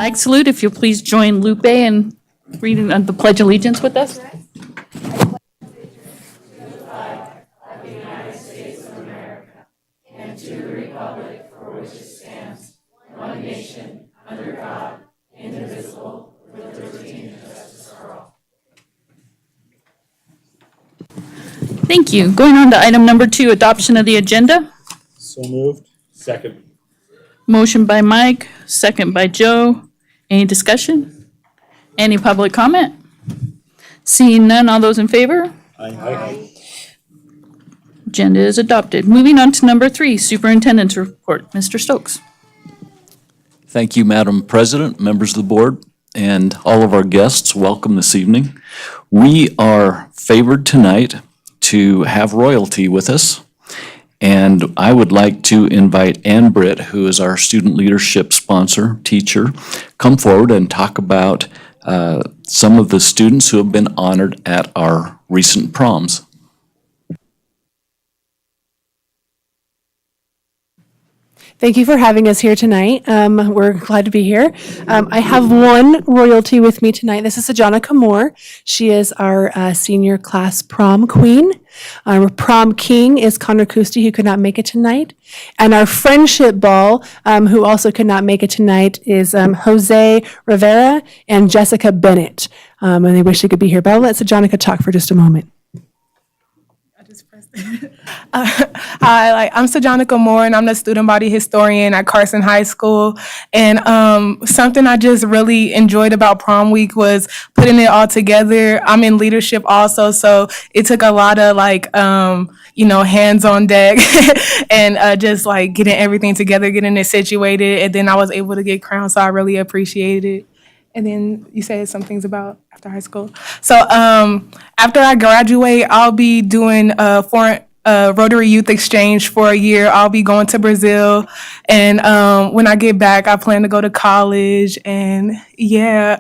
flag salute. If you'll please join Lupe in reading the Pledge of Allegiance with us. Thank you. Going on to item number 2, adoption of the agenda. So moved. Second. Motion by Mike, second by Joe. Any discussion? Any public comment? Seeing none, all those in favor? Aye. Agenda is adopted. Moving on to number 3, superintendent's report. Mr. Stokes. Thank you, Madam President, members of the board, and all of our guests. Welcome this evening. We are favored tonight to have royalty with us, and I would like to invite Ann Britt, who is our student leadership sponsor, teacher, come forward and talk about some of the students who have been honored at our recent proms. Thank you for having us here tonight. We're glad to be here. I have one royalty with me tonight. This is Ajanica Moore. She is our senior class prom queen. Our prom king is Connor Kusti, who could not make it tonight. And our friendship ball, who also could not make it tonight, is Jose Rivera and Jessica Bennett. And they wish they could be here. But I'll let Ajanica talk for just a moment. Hi, I'm Sajanica Moore, and I'm the student body historian at Carson High School. And something I just really enjoyed about prom week was putting it all together. I'm in leadership also, so it took a lot of hands on deck and just like getting everything together, getting it situated, and then I was able to get crowned, so I really appreciated it. And then you said some things about after high school. So after I graduate, I'll be doing a foreign Rotary Youth Exchange for a year. I'll be going to Brazil. And when I get back, I plan to go to college. And yeah.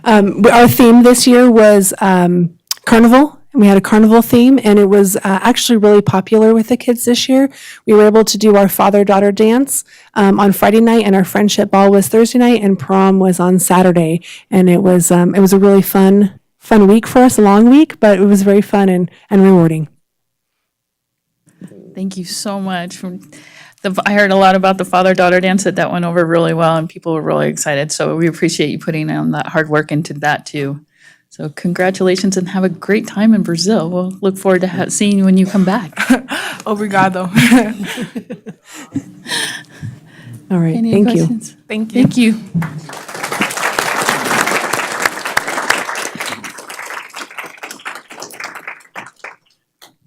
Our theme this year was carnival. We had a carnival theme, and it was actually really popular with the kids this year. We were able to do our father-daughter dance on Friday night, and our friendship ball was Thursday night, and prom was on Saturday. And it was a really fun week for us, a long week, but it was very fun and rewarding. Thank you so much. I heard a lot about the father-daughter dance. That went over really well, and people were really excited. So we appreciate you putting on that hard work into that too. So congratulations and have a great time in Brazil. We'll look forward to seeing you when you come back. Obrigado. All right. Any Thank questions? you. Thank you. Thank you.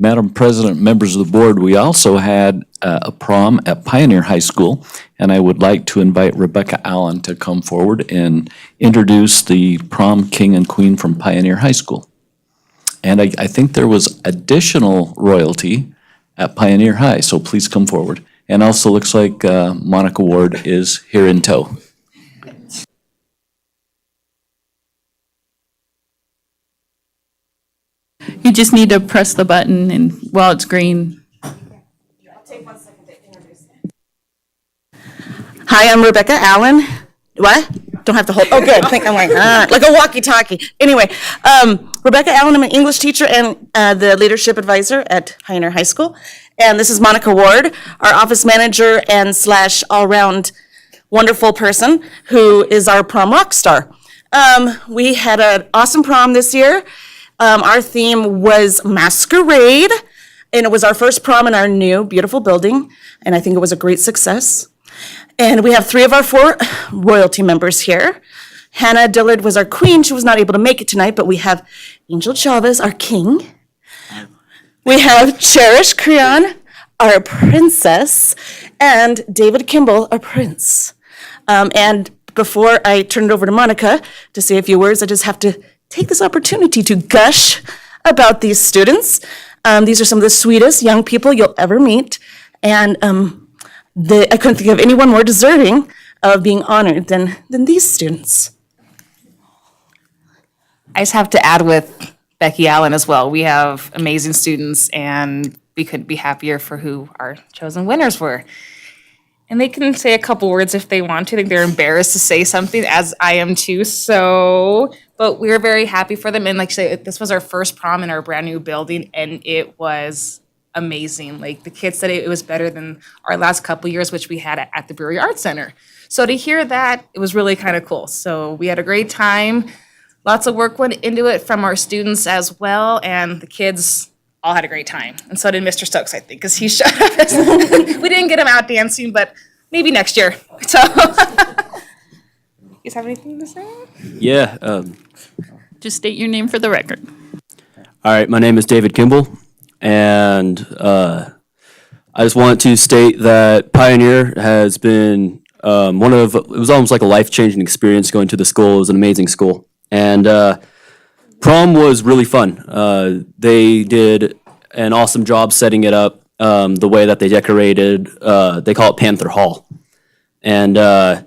Madam President, members of the board, we also had a prom at Pioneer High School, and I would like to invite Rebecca Allen to come forward and introduce the prom king and queen from Pioneer High School. And I think there was additional royalty at Pioneer High, so please come forward. And also looks like Monica Ward is here in tow. You just need to press the button and while it's green. I'll take 1 second to introduce you. Hi, I'm Rebecca Allen. What? Don't have to hold. Oh, good. I think I'm like a walkie-talkie. Anyway, Rebecca Allen. I'm an English teacher and the leadership advisor at Pioneer High School. And this is Monica Ward, our office manager and / all-round wonderful person who is our prom rock star. We had an awesome prom this year. Our theme was masquerade, and it was our first prom in our new beautiful building, and I think it was a great success. And we have 3 of our 4 royalty members here. Hannah Dillard was our queen. She was not able to make it tonight, but we have Angel Chavez, our king. We have Cherish Creon, our princess, and David Kimball, our prince. And before I turn it over to Monica to say a few words, I just have to take this opportunity to gush about these students. These are some of the sweetest young people you'll ever meet, and I couldn't think of anyone more deserving of being honored than these students. I just have to add with Becky Allen as well. We have amazing students, and we couldn't be happier for who our chosen winners were. And they can say a couple words if they want to. I think they're embarrassed to say something, as I am too. So, but we were very happy for them. And like I say, this was our first prom in our brand new building, and it was amazing. Like the kids said it was better than our last couple years, which we had at the Brewery Arts Center. So to hear that, it was really kind of cool. So we had a great time. Lots of work went into it from our students as well, and the kids all had a great time. And so did Mr. Stokes, I think, because he showed up. We didn't get him out dancing, but maybe next year. So, you guys have anything to say? Yeah. Just state your name for the record. All right. My name is David Kimball, and I just want to state that Pioneer has been it was almost like a life-changing experience going to the school. It was an amazing school. And prom was really fun. They did an awesome job setting it up, the way that they decorated. They call it Panther Hall. And the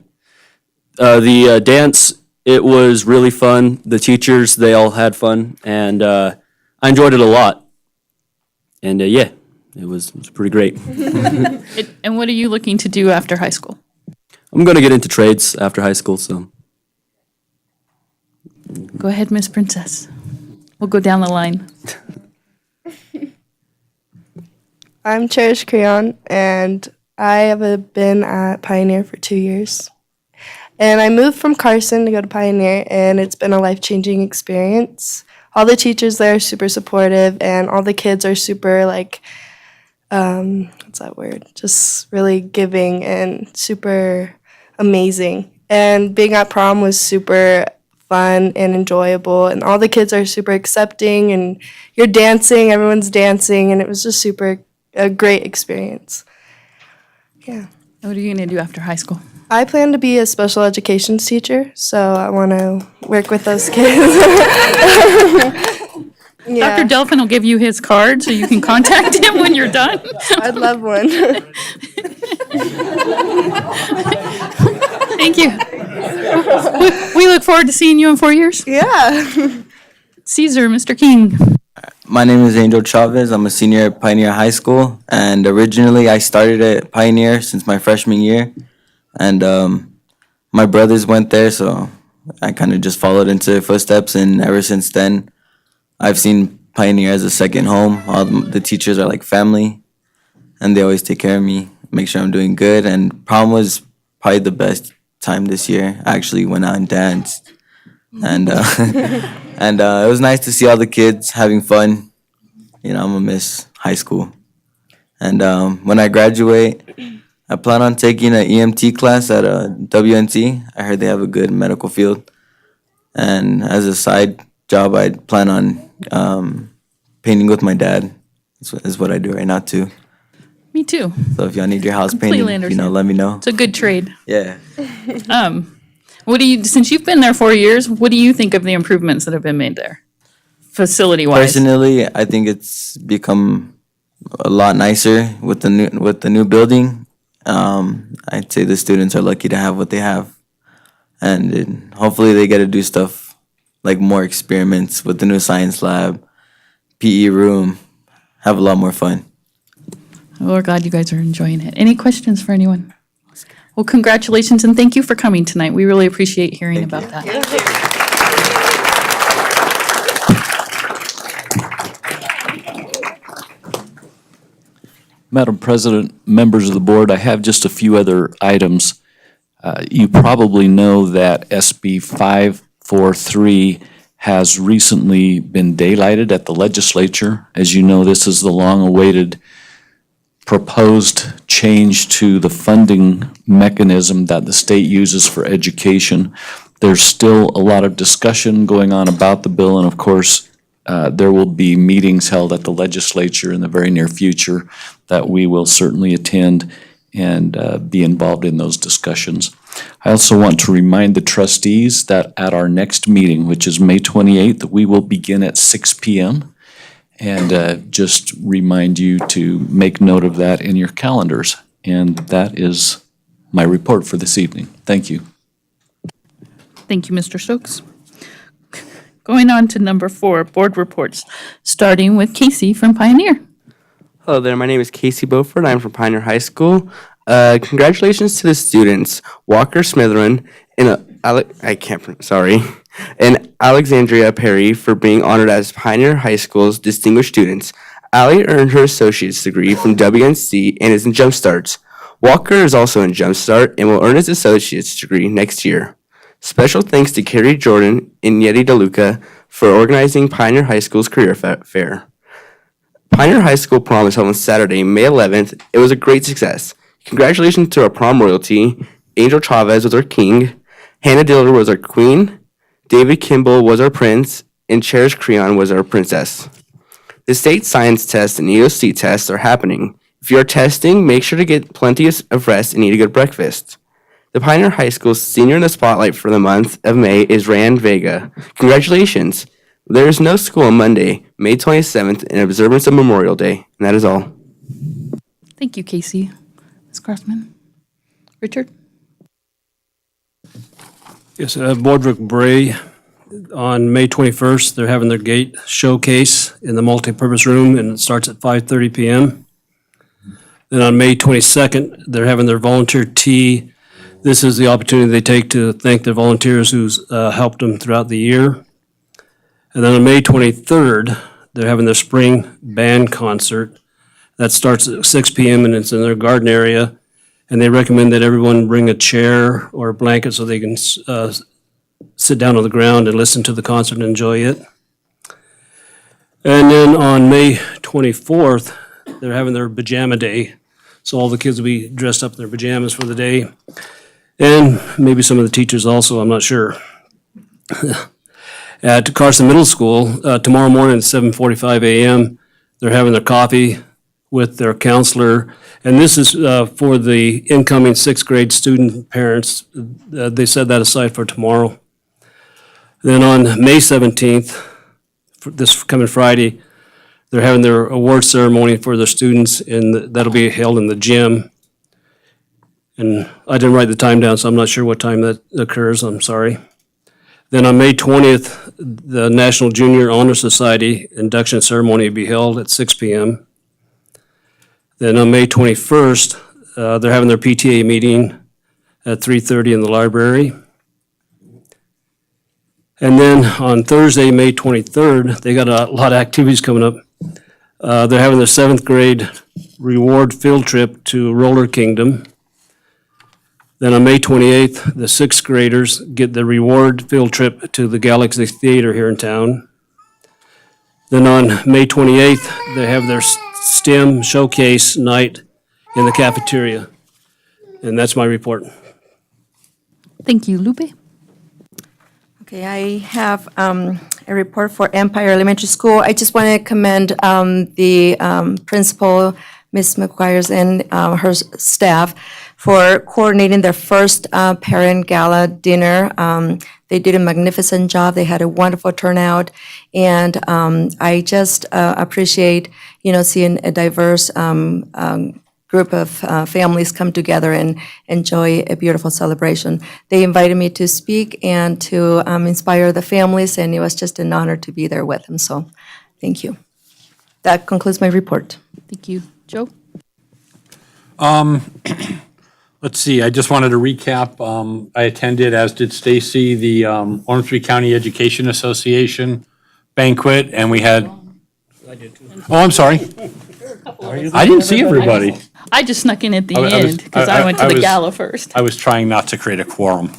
dance, it was really fun. The teachers, they all had fun. And I enjoyed it a lot. And yeah, it was pretty great. And what are you looking to do after high school? I'm going to get into trades after high school, so. Go ahead, Miss Princess. We'll go down the line. I'm Cherish Crayon, and I have been at Pioneer for 2 years. And I moved from Carson to go to Pioneer, and it's been a life-changing experience. All the teachers there are super supportive, and all the kids are super, what's that word? Just really giving and super amazing. And being at prom was super fun and enjoyable, and all the kids are super accepting, and you're dancing, everyone's dancing, and it was just a great experience. Yeah. What are you going to do after high school? I plan to be a special education teacher, so I want to work with those kids. Yeah. Dr. Delphin will give you his card so you can contact him when you're done. I'd love one. Thank you. We look forward to seeing you in 4 years. Yeah. Caesar, Mr. King. My name is Angel Chavez. I'm a senior at Pioneer High School, and originally I started at Pioneer since my freshman year, and my brothers went there, so I kind of just followed into their footsteps, and ever since then, I've seen Pioneer as a second home. All the teachers are like family, and they always take care of me, make sure I'm doing good, and prom was probably the best time this year. I actually went out and danced, and it was nice to see all the kids having fun. You know, I'm gonna miss high school, and when I graduate, I plan on taking an EMT class at WNT. I heard they have a good medical field, and as a side job, I plan on painting with my dad. Is what I do right now too. Me too. So if y'all need your house Completely painted, understand. let me know. It's a good trade. Yeah. Since you've been there 4 years, what do you think of the improvements that have been made there, facility-wise? Personally, I think it's become a lot nicer with the new building. I'd say the students are lucky to have what they have, and hopefully they get to do stuff like more experiments with the new science lab, PE room, have a lot more fun. We're glad you guys are enjoying it. Any questions for anyone? Well, congratulations and thank you for coming tonight. We really appreciate hearing about that. Madam President, members of the board, I have just a few other items. You probably know that SB 543 has recently been daylighted at the legislature. As you know, this is the long-awaited proposed change to the funding mechanism that the state uses for education. There's still a lot of discussion going on about the bill, and of course, there will be meetings held at the legislature in the very near future that we will certainly attend and be involved in those discussions. I also want to remind the trustees that at our next meeting, which is May 28th, we will begin at 6 p.m. And just remind you to make note of that in your calendars. And that is my report for this evening. Thank you. Thank you, Mr. Stokes. Going on to number 4, board reports, starting with Casey from Pioneer. Hello there, my name is Casey Beaufort. I'm from Pioneer High School. Congratulations to the students, Walker Smitherin and and Alexandria Perry for being honored as Pioneer High School's distinguished students. Allie earned her associate's degree from WNC and is in Jumpstarts. Walker is also in Jumpstart and will earn his associate's degree next year. Special thanks to Carrie Jordan and Yeti DeLuca for organizing Pioneer High School's career fair. Pioneer High School prom is held on Saturday, May 11th. It was a great success. Congratulations to our prom royalty. Angel Chavez was our king, Hannah Diller was our queen, David Kimball was our prince, and Cherish Creon was our princess. The state science test and EOC tests are happening. If you are testing, make sure to get plenty of rest and eat a good breakfast. The Pioneer High School senior in the spotlight for the month of May is Rand Vega. Congratulations! There is no school on Monday, May 27th, in observance of Memorial Day, and that is all. Thank you, Casey. Ms. Crossman? Richard? Yes, Boardwalk Bray, on May 21st, they're having their gate showcase in the multipurpose room, and it starts at 5:30 p.m. Then on May 22nd, they're having their volunteer tea. This is the opportunity they take to thank their volunteers who's helped them throughout the year. And then on May 23rd, they're having their spring band concert. That starts at 6 p.m. and it's in their garden area. And they recommend that everyone bring a chair or a blanket so they can sit down on the ground and listen to the concert and enjoy it. And then on May 24th, they're having their pajama day. So all the kids will be dressed up in their pajamas for the day. And maybe some of the teachers also, I'm not sure. At Carson Middle School, tomorrow morning at 7:45 a.m., they're having their coffee with their counselor. And this is for the incoming sixth grade student parents. They set that aside for tomorrow. Then on May 17th, this coming Friday, they're having their award ceremony for their students, and that'll be held in the gym. And I didn't write the time down, so I'm not sure what time that occurs. I'm sorry. Then on May 20th, the National Junior Honor Society induction ceremony will be held at 6 p.m. Then on May 21st, they're having their PTA meeting at 3:30 in the library. And then on Thursday, May 23rd, they got a lot of activities coming up. They're having their seventh grade reward field trip to Roller Kingdom. Then on May 28th, the sixth graders get the reward field trip to the Galaxy Theater here in town. Then on May 28th, they have their STEM showcase night in the cafeteria. And that's my report. Thank you. Lupe? Okay, I have a report for Empire Elementary School. I just want to commend the principal, Ms. McGuires, and her staff for coordinating their first parent gala dinner. They did a magnificent job. They had a wonderful turnout. And I just appreciate, seeing a diverse group of families come together and enjoy a beautiful celebration. They invited me to speak and to inspire the families, and it was just an honor to be there with them. So thank you. That concludes my report. Thank you. Joe? Let's see, I just wanted to recap. I attended, as did Stacy, the Ormsby County Education Association banquet, and we had. I did too. Oh, I'm sorry. I didn't see everybody. I just snuck in at the I was- end because I went to I the was- gala first. I was trying not to create a quorum.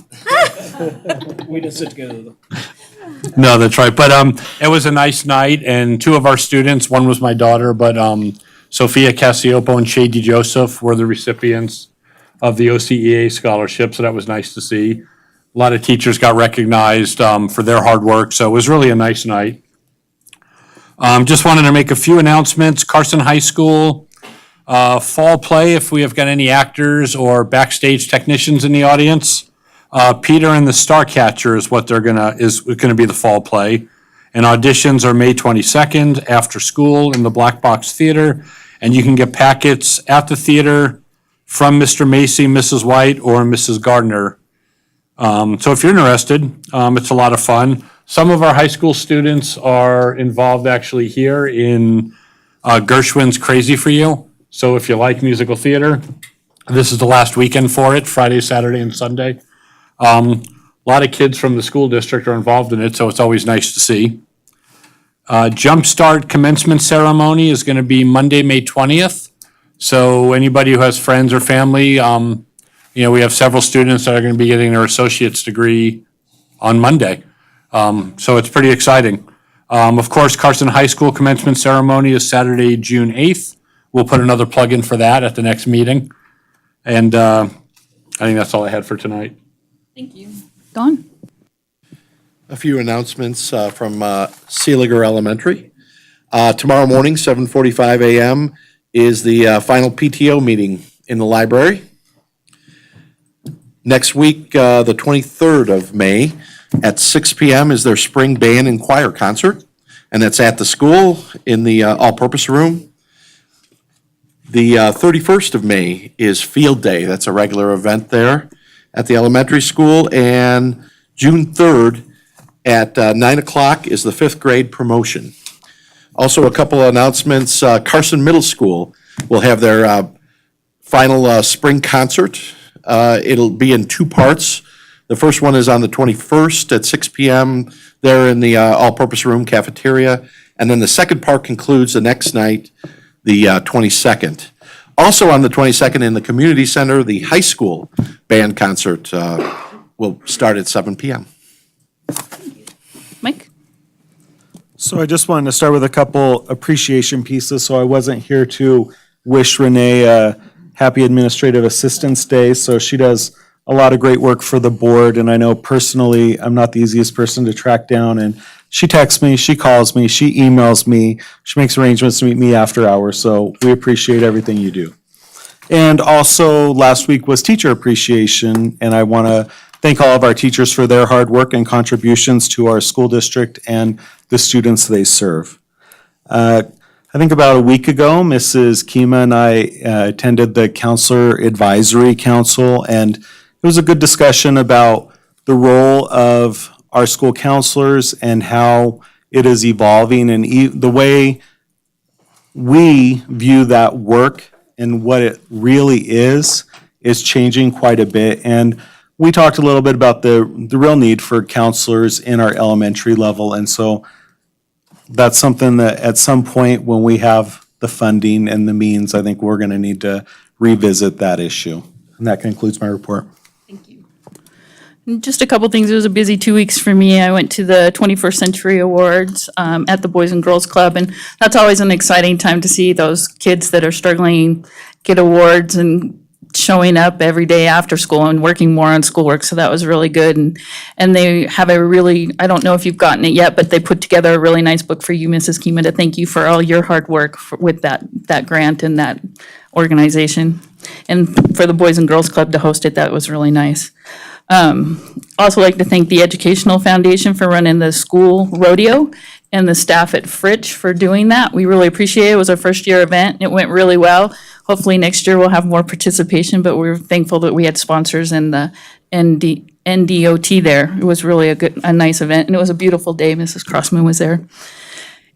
We didn't sit together though. No, that's right. But it was a nice night, and two of our students, one was my daughter, but Sophia Cassiopo and Shady Joseph were the recipients of the OCEA scholarship, so that was nice to see. A lot of teachers got recognized for their hard work, so it was really a nice night. Just wanted to make a few announcements. Carson High School fall play, if we have got any actors or backstage technicians in the audience. Peter and the Starcatcher is what is gonna be the fall play. And auditions are May 22nd after school in the Black Box Theater. And you can get packets at the theater from Mr. Macy, Mrs. White, or Mrs. Gardner. So if you're interested, it's a lot of fun. Some of our high school students are involved actually here in Gershwin's Crazy for You. So if you like musical theater, this is the last weekend for it, Friday, Saturday, and Sunday. A lot of kids from the school district are involved in it, so it's always nice to see. Jumpstart commencement ceremony is going to be Monday, May 20th. So anybody who has friends or family, we have several students that are going to be getting their associate's degree on Monday. So it's pretty exciting. Of course, Carson High School commencement ceremony is Saturday, June 8th. We'll put another plug in for that at the next meeting. And I think that's all I had for tonight. Thank you. Dawn? A few announcements from Seeliger Elementary. Tomorrow morning, 7:45 a.m. is the final PTO meeting in the library. Next week, the 23rd of May, at 6 p.m. is their spring band and choir concert, and that's at the school in the all-purpose room. The 31st of May is Field Day. That's a regular event there at the elementary school, and June 3rd at 9 o'clock is the fifth grade promotion. Also, a couple of announcements. Carson Middle School will have their final spring concert. It'll be in two parts. The first one is on the 21st at 6 p.m. there in the all-purpose room cafeteria. And then the second part concludes the next night, the 22nd. Also on the 22nd in the community center, the high school band concert will start at 7 p.m. Mike? So I just wanted to start with a couple appreciation pieces. So I wasn't here to wish Renee a happy Administrative Assistance Day. So she does a lot of great work for the board. And I know personally, I'm not the easiest person to track down. And she texts me, she calls me, she emails me, she makes arrangements to meet me after hours. So we appreciate everything you do. And also last week was Teacher Appreciation. And I want to thank all of our teachers for their hard work and contributions to our school district and the students they serve. I think about a week ago, Mrs. Kima and I attended the Counselor Advisory Council, and it was a good discussion about the role of our school counselors and how it is evolving, and the way we view that work and what it really is changing quite a bit. And we talked a little bit about the real need for counselors in our elementary level. And so that's something that at some point when we have the funding and the means, I think we're going to need to revisit that issue. And that concludes my report. Just a couple things. It was a busy 2 weeks for me. I went to the 21st Century Awards at the Boys and Girls Club, and that's always an exciting time to see those kids that are struggling get awards and showing up every day after school and working more on schoolwork. So that was really good. And they have a really, I don't know if you've gotten it yet, but they put together a really nice book for you, Mrs. Kima, to thank you for all your hard work with that grant and that organization. And for the Boys and Girls Club to host it, that was really nice. Also like to thank the Educational Foundation for running the school rodeo and the staff at Fritch for doing that. We really appreciate it. It was our first year event. It went really well. Hopefully next year we'll have more participation, but we're thankful that we had sponsors and the NDOT there. It was really a nice event, and it was a beautiful day. Mrs. Crossman was there.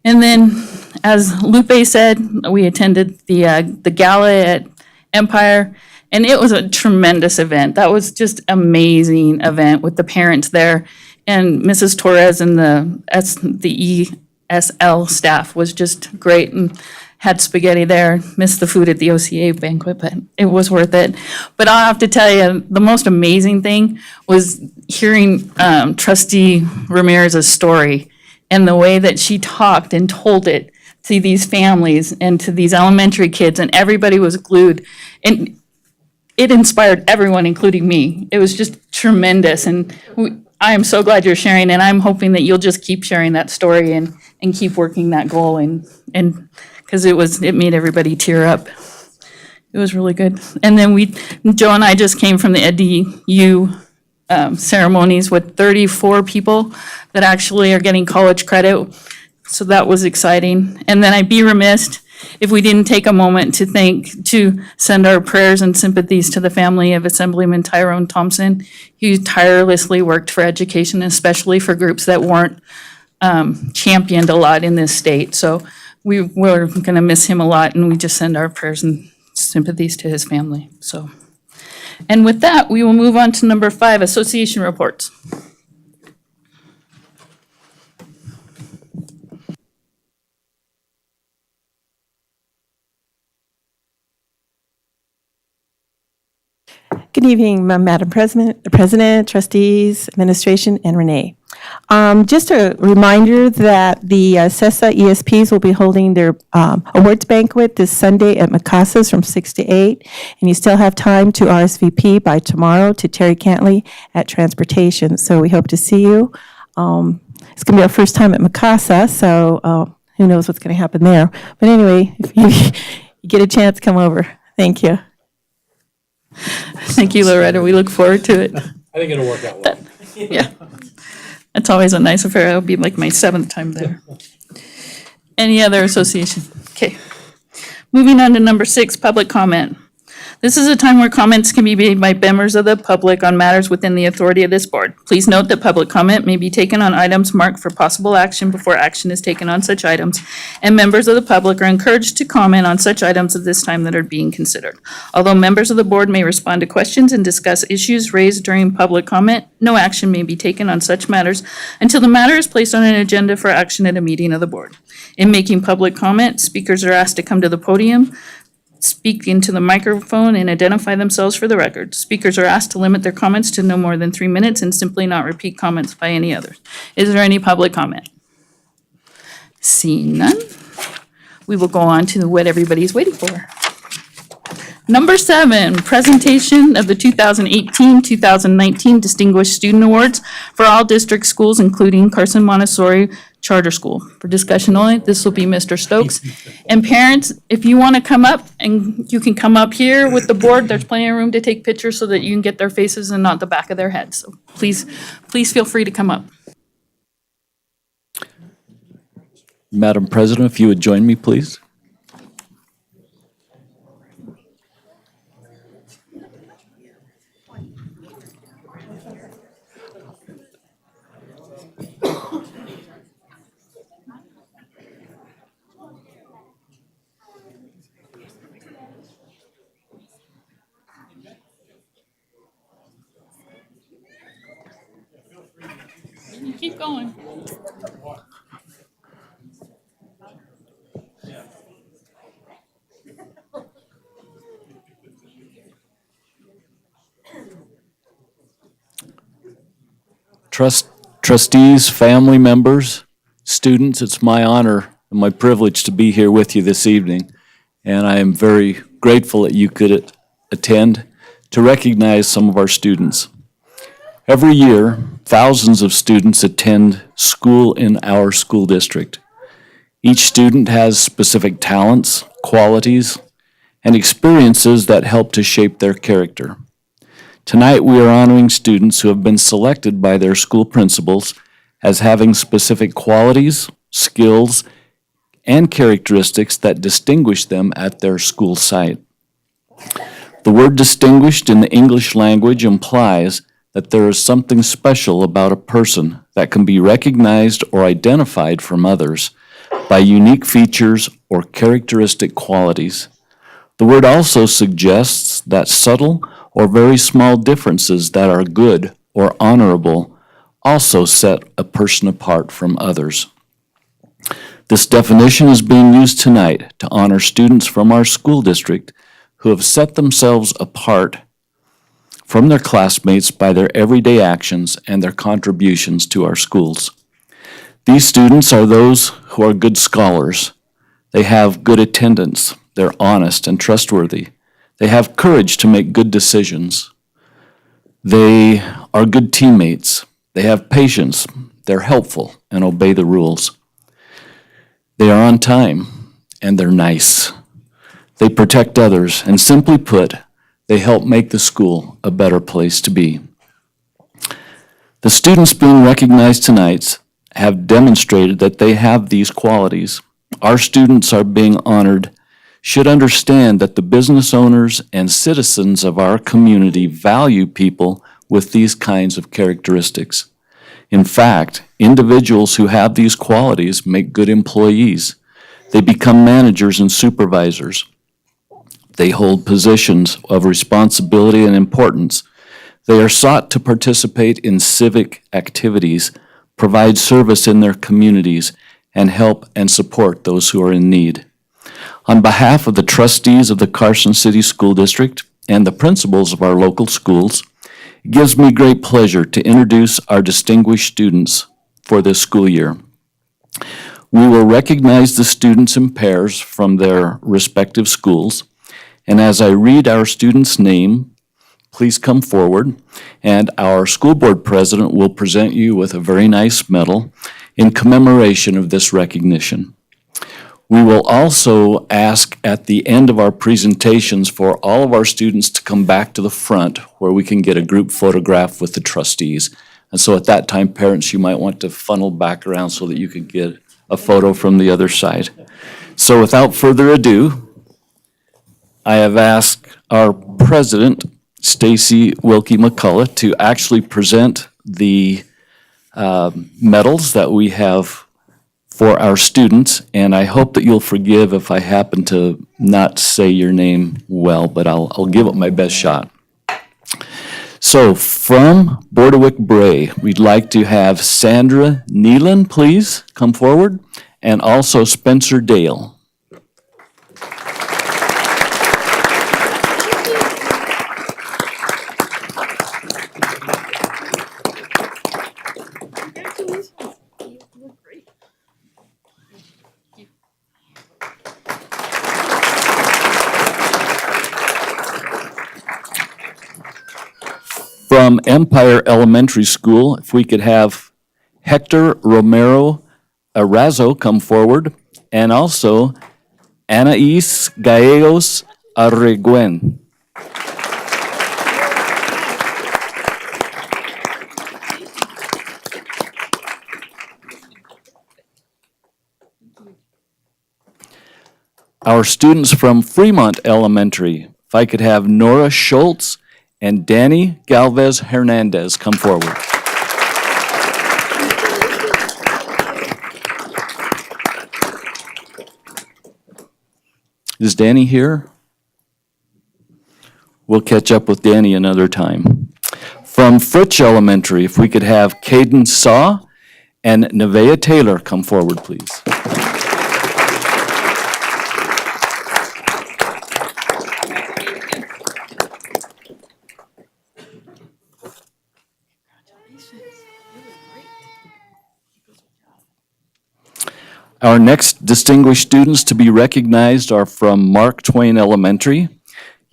And then, as Lupe said, we attended the gala at Empire, and it was a tremendous event. That was just amazing event with the parents there. And Mrs. Torres and the ESL staff was just great and had spaghetti there. Missed the food at the OCA banquet, but it was worth it. But I'll have to tell you, the most amazing thing was hearing Trustee Ramirez's story and the way that she talked and told it to these families and to these elementary kids, and everybody was glued. And it inspired everyone, including me. It was just tremendous, and I am so glad you're sharing, and I'm hoping that you'll just keep sharing that story and keep working that goal, and because it made everybody tear up. It was really good. And then Joe and I just came from the EDU ceremonies with 34 people that actually are getting college credit, so that was exciting. And then I'd be remiss if we didn't take a moment to send our prayers and sympathies to the family of Assemblyman Tyrone Thompson. He tirelessly worked for education, especially for groups that weren't championed a lot in this state. So we're going to miss him a lot, and we just send our prayers and sympathies to his family. So, and with that, we will move on to number 5, association reports. Good evening, Madam President, trustees, administration, and Renee. Just a reminder that the CESA ESPs will be holding their awards banquet this Sunday at Micasa's from 6 to 8, and you still have time to RSVP by tomorrow to Terry Cantley at Transportation. So we hope to see you. It's going to be our first time at Micasa, so who knows what's going to happen there. But anyway, if you get a chance, come over. Thank you. Thank you, Loretta. We look forward to it. I think it'll work out well. Yeah. It's always a nice affair. It'll be like my 7th time there. Any other association? Okay. Moving on to number 6, public comment. This is a time where comments can be made by members of the public on matters within the authority of this board. Please note that public comment may be taken on items marked for possible action before action is taken on such items, and members of the public are encouraged to comment on such items at this time that are being considered. Although members of the board may respond to questions and discuss issues raised during public comment, no action may be taken on such matters until the matter is placed on an agenda for action at a meeting of the board. In making public comment, speakers are asked to come to the podium, speak into the microphone, and identify themselves for the record. Speakers are asked to limit their comments to no more than 3 minutes and simply not repeat comments by any others. Is there any public comment? Seeing none, we will go on to what everybody's waiting for. Number 7, presentation of the 2018-2019 Distinguished Student Awards for all district schools, including Carson Montessori Charter School. For discussion only, this will be Mr. Stokes. And parents, if you want to come up, and you can come up here with the board, there's plenty of room to take pictures so that you can get their faces and not the back of their heads. So please feel free to come up. Madam President, if you would join me, please. Keep going. Trustees, family members, students, it's my honor and my privilege to be here with you this evening. And I am very grateful that you could attend to recognize some of our students. Every year, thousands of students attend school in our school district. Each student has specific talents, qualities, and experiences that help to shape their character. Tonight, we are honoring students who have been selected by their school principals as having specific qualities, skills, and characteristics that distinguish them at their school site. The word distinguished in the English language implies that there is something special about a person that can be recognized or identified from others by unique features or characteristic qualities. The word also suggests that subtle or very small differences that are good or honorable also set a person apart from others. This definition is being used tonight to honor students from our school district who have set themselves apart from their classmates by their everyday actions and their contributions to our schools. These students are those who are good scholars. They have good attendance. They're honest and trustworthy. They have courage to make good decisions. They are good teammates. They have patience. They're helpful and obey the rules. They are on time and they're nice. They protect others, and simply put, they help make the school a better place to be. The students being recognized tonight have demonstrated that they have these qualities. Our students are being honored should understand that the business owners and citizens of our community value people with these kinds of characteristics. In fact, individuals who have these qualities make good employees. They become managers and supervisors. They hold positions of responsibility and importance. They are sought to participate in civic activities, provide service in their communities, and help and support those who are in need. On behalf of the trustees of the Carson City School District and the principals of our local schools, it gives me great pleasure to introduce our distinguished students for this school year. We will recognize the students in pairs from their respective schools, and as I read our student's name, please come forward, and our school board president will present you with a very nice medal in commemoration of this recognition. We will also ask at the end of our presentations for all of our students to come back to the front where we can get a group photograph with the trustees. And so at that time, parents, you might want to funnel back around so that you could get a photo from the other side. So without further ado, I have asked our president, Stacy Wilkie McCullough, to actually present the medals that we have for our students, and I hope that you'll forgive if I happen to not say your name well, but I'll give it my best shot. So from Bordewick Bray, we'd like to have Sandra Nealon, please, come forward, and also Spencer Dale. From Empire Elementary School, if we could have Hector Romero Arazo come forward, and also Anais Gallegos Arreguen. Our students from Fremont Elementary, if I could have Nora Schultz and Danny Galvez Hernandez come forward. Is Danny here? We'll catch up with Danny another time. From Fritsch Elementary, if we could have Caden Saw and Nevaeh Taylor come forward, please. Our next distinguished students to be recognized are from Mark Twain Elementary,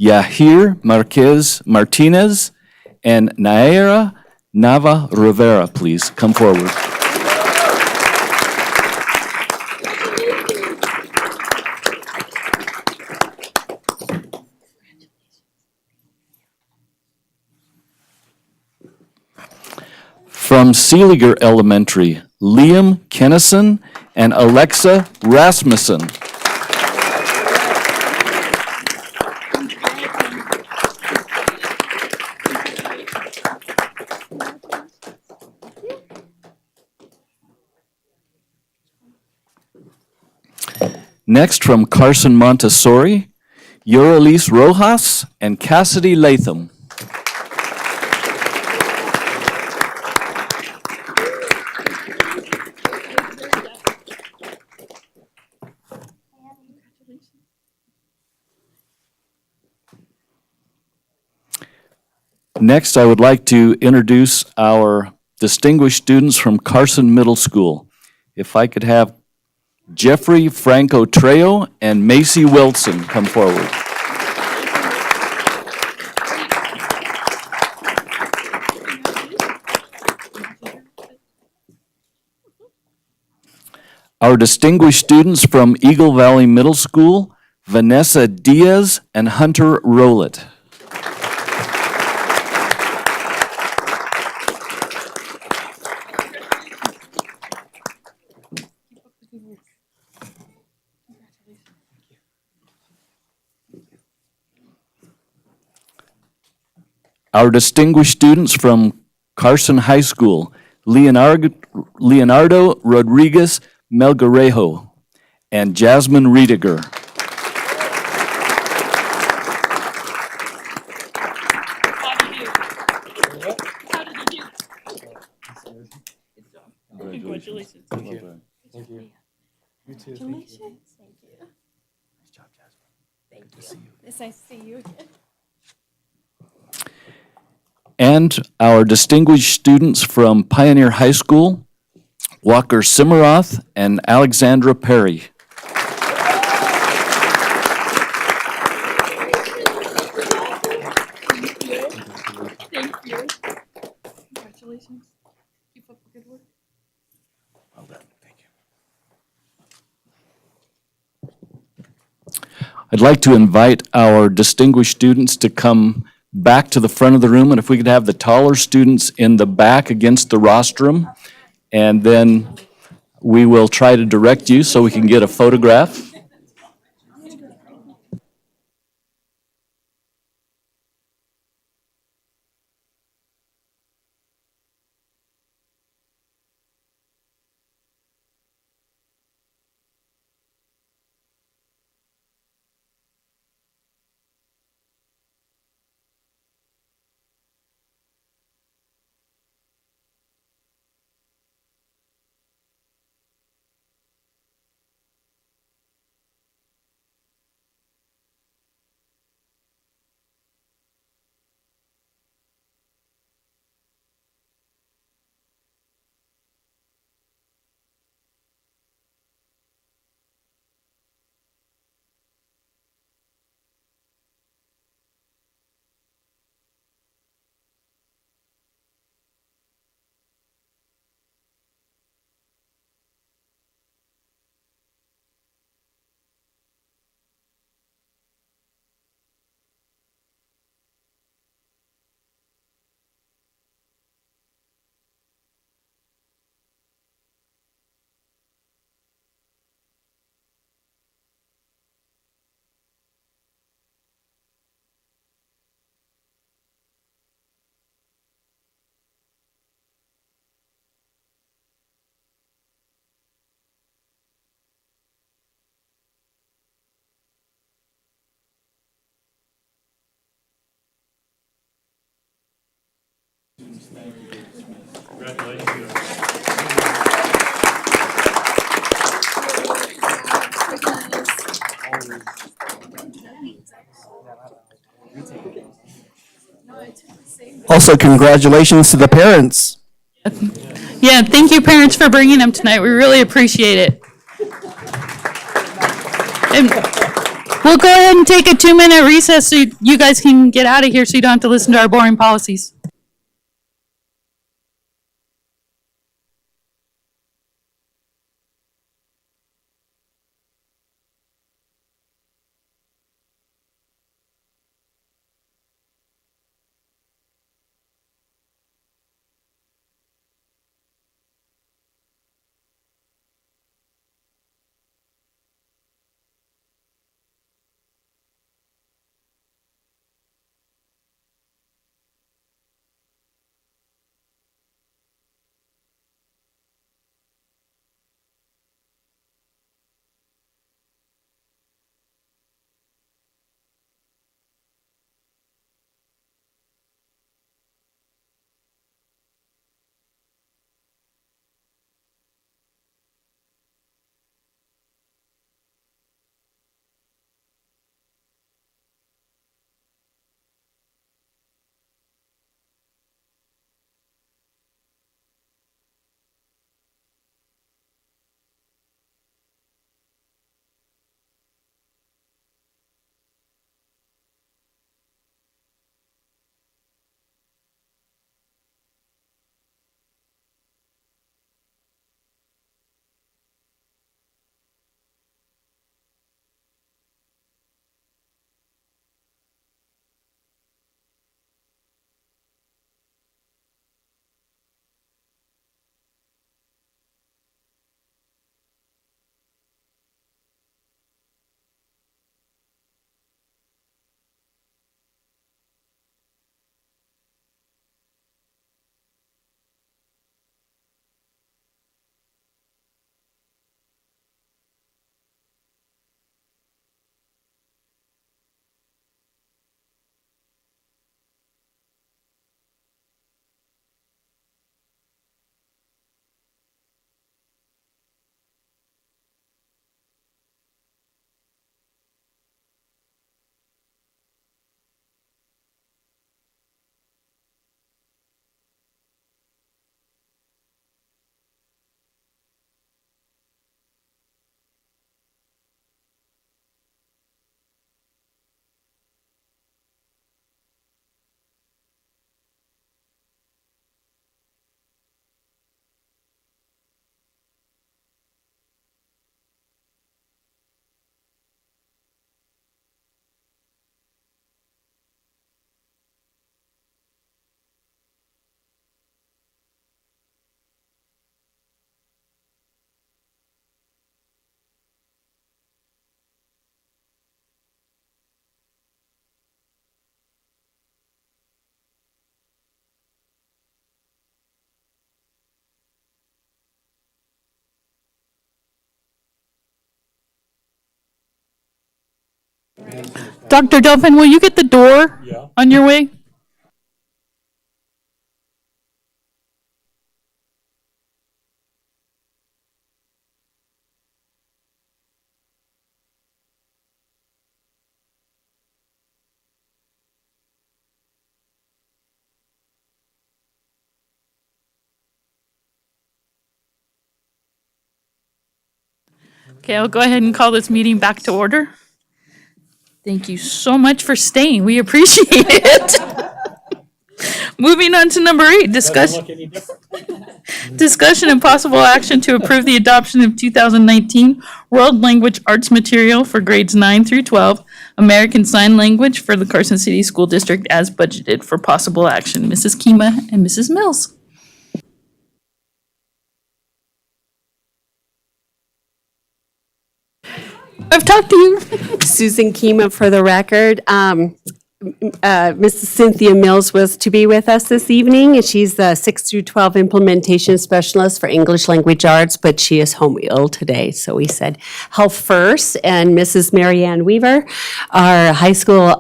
Yahir Marquez Martinez and Naira Nava Rivera, please come forward. From Seeliger Elementary, Liam Kennison and Alexa Rasmussen. Next, from Carson Montessori, Yorelise Rojas and Cassidy Latham. Next, I would like to introduce our distinguished students from Carson Middle School. If I could have Jeffrey Franco Trejo and Macy Wilson come forward. Our distinguished students from Eagle Valley Middle School, Vanessa Diaz and Hunter Rowlett. Our distinguished students from Carson High School, Leonardo Rodriguez Melgarejo and Jasmine Riediger. Congratulations. Thank you. Thank you. You too. Congratulations. Thank you. Nice job, Jasmine. Thank you. It's nice to see you again. And our distinguished students from Pioneer High School, Walker Simmeroth and Alexandra Perry. Thank you. Congratulations. Keep up the good work. Well done, thank you. I'd like to invite our distinguished students to come back to the front of the room, and if we could have the taller students in the back against the rostrum, and then we will try to direct you so we can get a photograph. Also, congratulations to the parents. Yeah, thank you, parents, for bringing them tonight. We really appreciate it. And we'll go ahead and take a 2-minute recess so you guys can get out of here so you don't have to listen to our boring policies. Dr. Delphin, will you get the door on your way? Okay, I'll go ahead and call this meeting back to order. Thank you so much for staying. We appreciate it. Moving on to number 8, discussion and possible action to approve the adoption of 2019 World Language Arts Material for grades 9 through 12, American Sign Language for the Carson City School District as budgeted for possible action. Mrs. Kima and Mrs. Mills. I've talked to you. Susan Kima for the record. Mrs. Cynthia Mills was to be with us this evening, and she's the 6 through 12 implementation specialist for English language arts, but she is home ill today, so we said health first. And Mrs. Marianne Weaver, our high school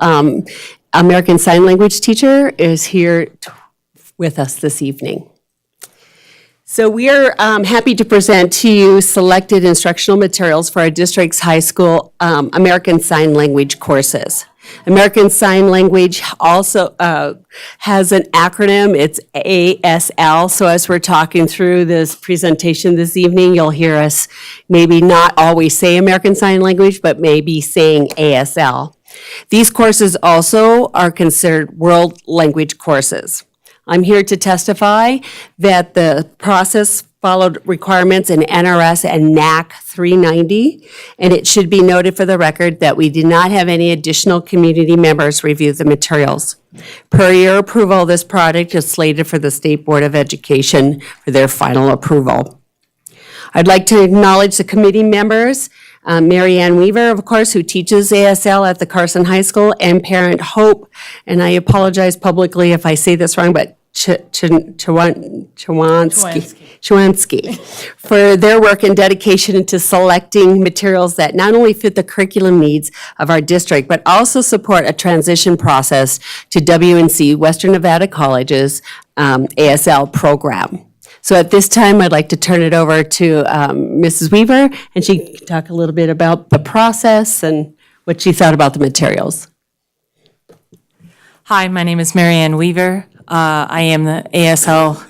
American Sign Language teacher, is here with us this evening. So we are happy to present to you selected instructional materials for our district's high school American Sign Language courses. American Sign Language also has an acronym. It's ASL. So as we're talking through this presentation this evening, you'll hear us maybe not always say American Sign Language, but maybe saying ASL. These courses also are considered world language courses. I'm here to testify that the process followed requirements in NRS and NAC 390, and it should be noted for the record that we did not have any additional community members review the materials. Per your approval, this project is slated for the State Board of Education for their final approval. I'd like to acknowledge the committee members, Marianne Weaver, of course, who teaches ASL at the Carson High School, and Parent Hope, and I apologize publicly if I say this wrong, but Chwansky, for their work and dedication into selecting materials that not only fit the curriculum needs of our district, but also support a transition process to WNC, Western Nevada College's ASL program. So at this time, I'd like to turn it over to Mrs. Weaver, and she can talk a little bit about the process and what she thought about the materials. Hi, my name is Marianne Weaver. I am the ASL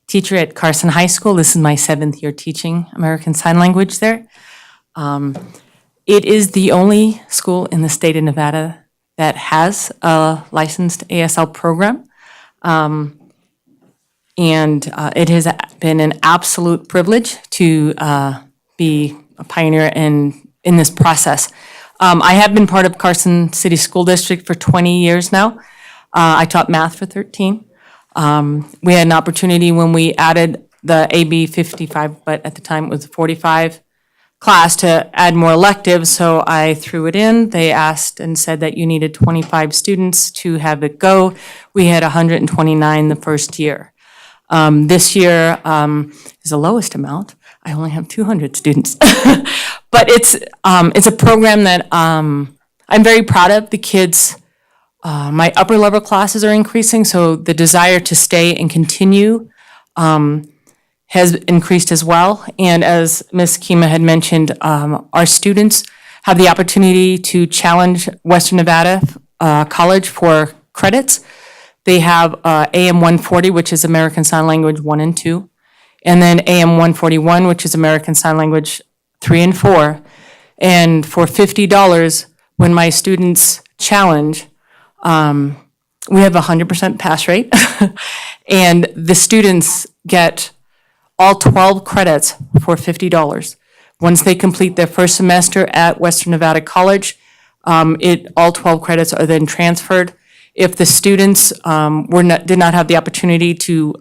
teacher at Carson High School. This is my 7th year teaching American Sign Language there. It is the only school in the state of Nevada that has a licensed ASL program. And it has been an absolute privilege to be a pioneer in this process. I have been part of Carson City School District for 20 years now. I taught math for 13. We had an opportunity when we added the AB 55, but at the time it was 45 class, to add more electives, so I threw it in. They asked and said that you needed 25 students to have it go. We had 129 the first year. This year is the lowest amount. I only have 200 students. But it's a program that I'm very proud of. The kids, my upper level classes are increasing, so the desire to stay and continue has increased as well. And as Ms. Kima had mentioned, our students have the opportunity to challenge Western Nevada College for credits. They have AM 140, which is American Sign Language 1 and 2, and then AM 141, which is American Sign Language 3 and 4. And for $50, when my students challenge, we have a 100% pass rate, and the students get all 12 credits for $50. Once they complete their first semester at Western Nevada College, all 12 credits are then transferred. If the students did not have the opportunity to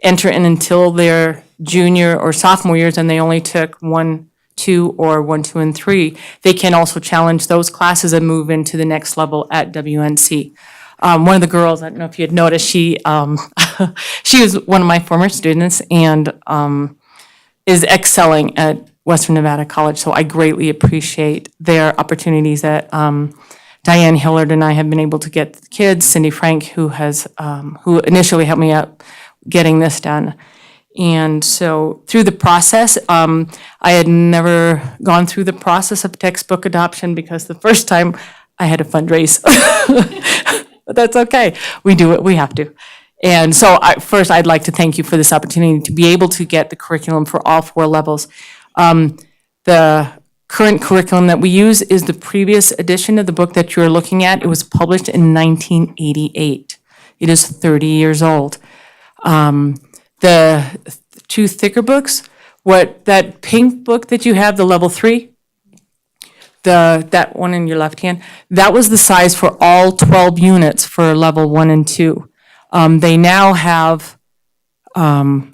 enter in until their junior or sophomore years and they only took 1, 2, or 1, 2, and 3, they can also challenge those classes and move into the next level at WNC. One of the girls, I don't know if you had noticed, she was one of my former students and is excelling at Western Nevada College, so I greatly appreciate their opportunities at Diane Hillard and I have been able to get the kids, Cindy Frank, who initially helped me out getting this done. And so through the process, I had never gone through the process of textbook adoption because the first time I had to fundraise. But that's okay. We do what we have to. And so first, I'd like to thank you for this opportunity to be able to get the curriculum for all 4 levels. The current curriculum that we use is the previous edition of the book that you're looking at. It was published in 1988. It is 30 years old. The 2 thicker books, that pink book that you have, the level 3, that one in your left hand, that was the size for all 12 units for level 1 and 2. They now have 1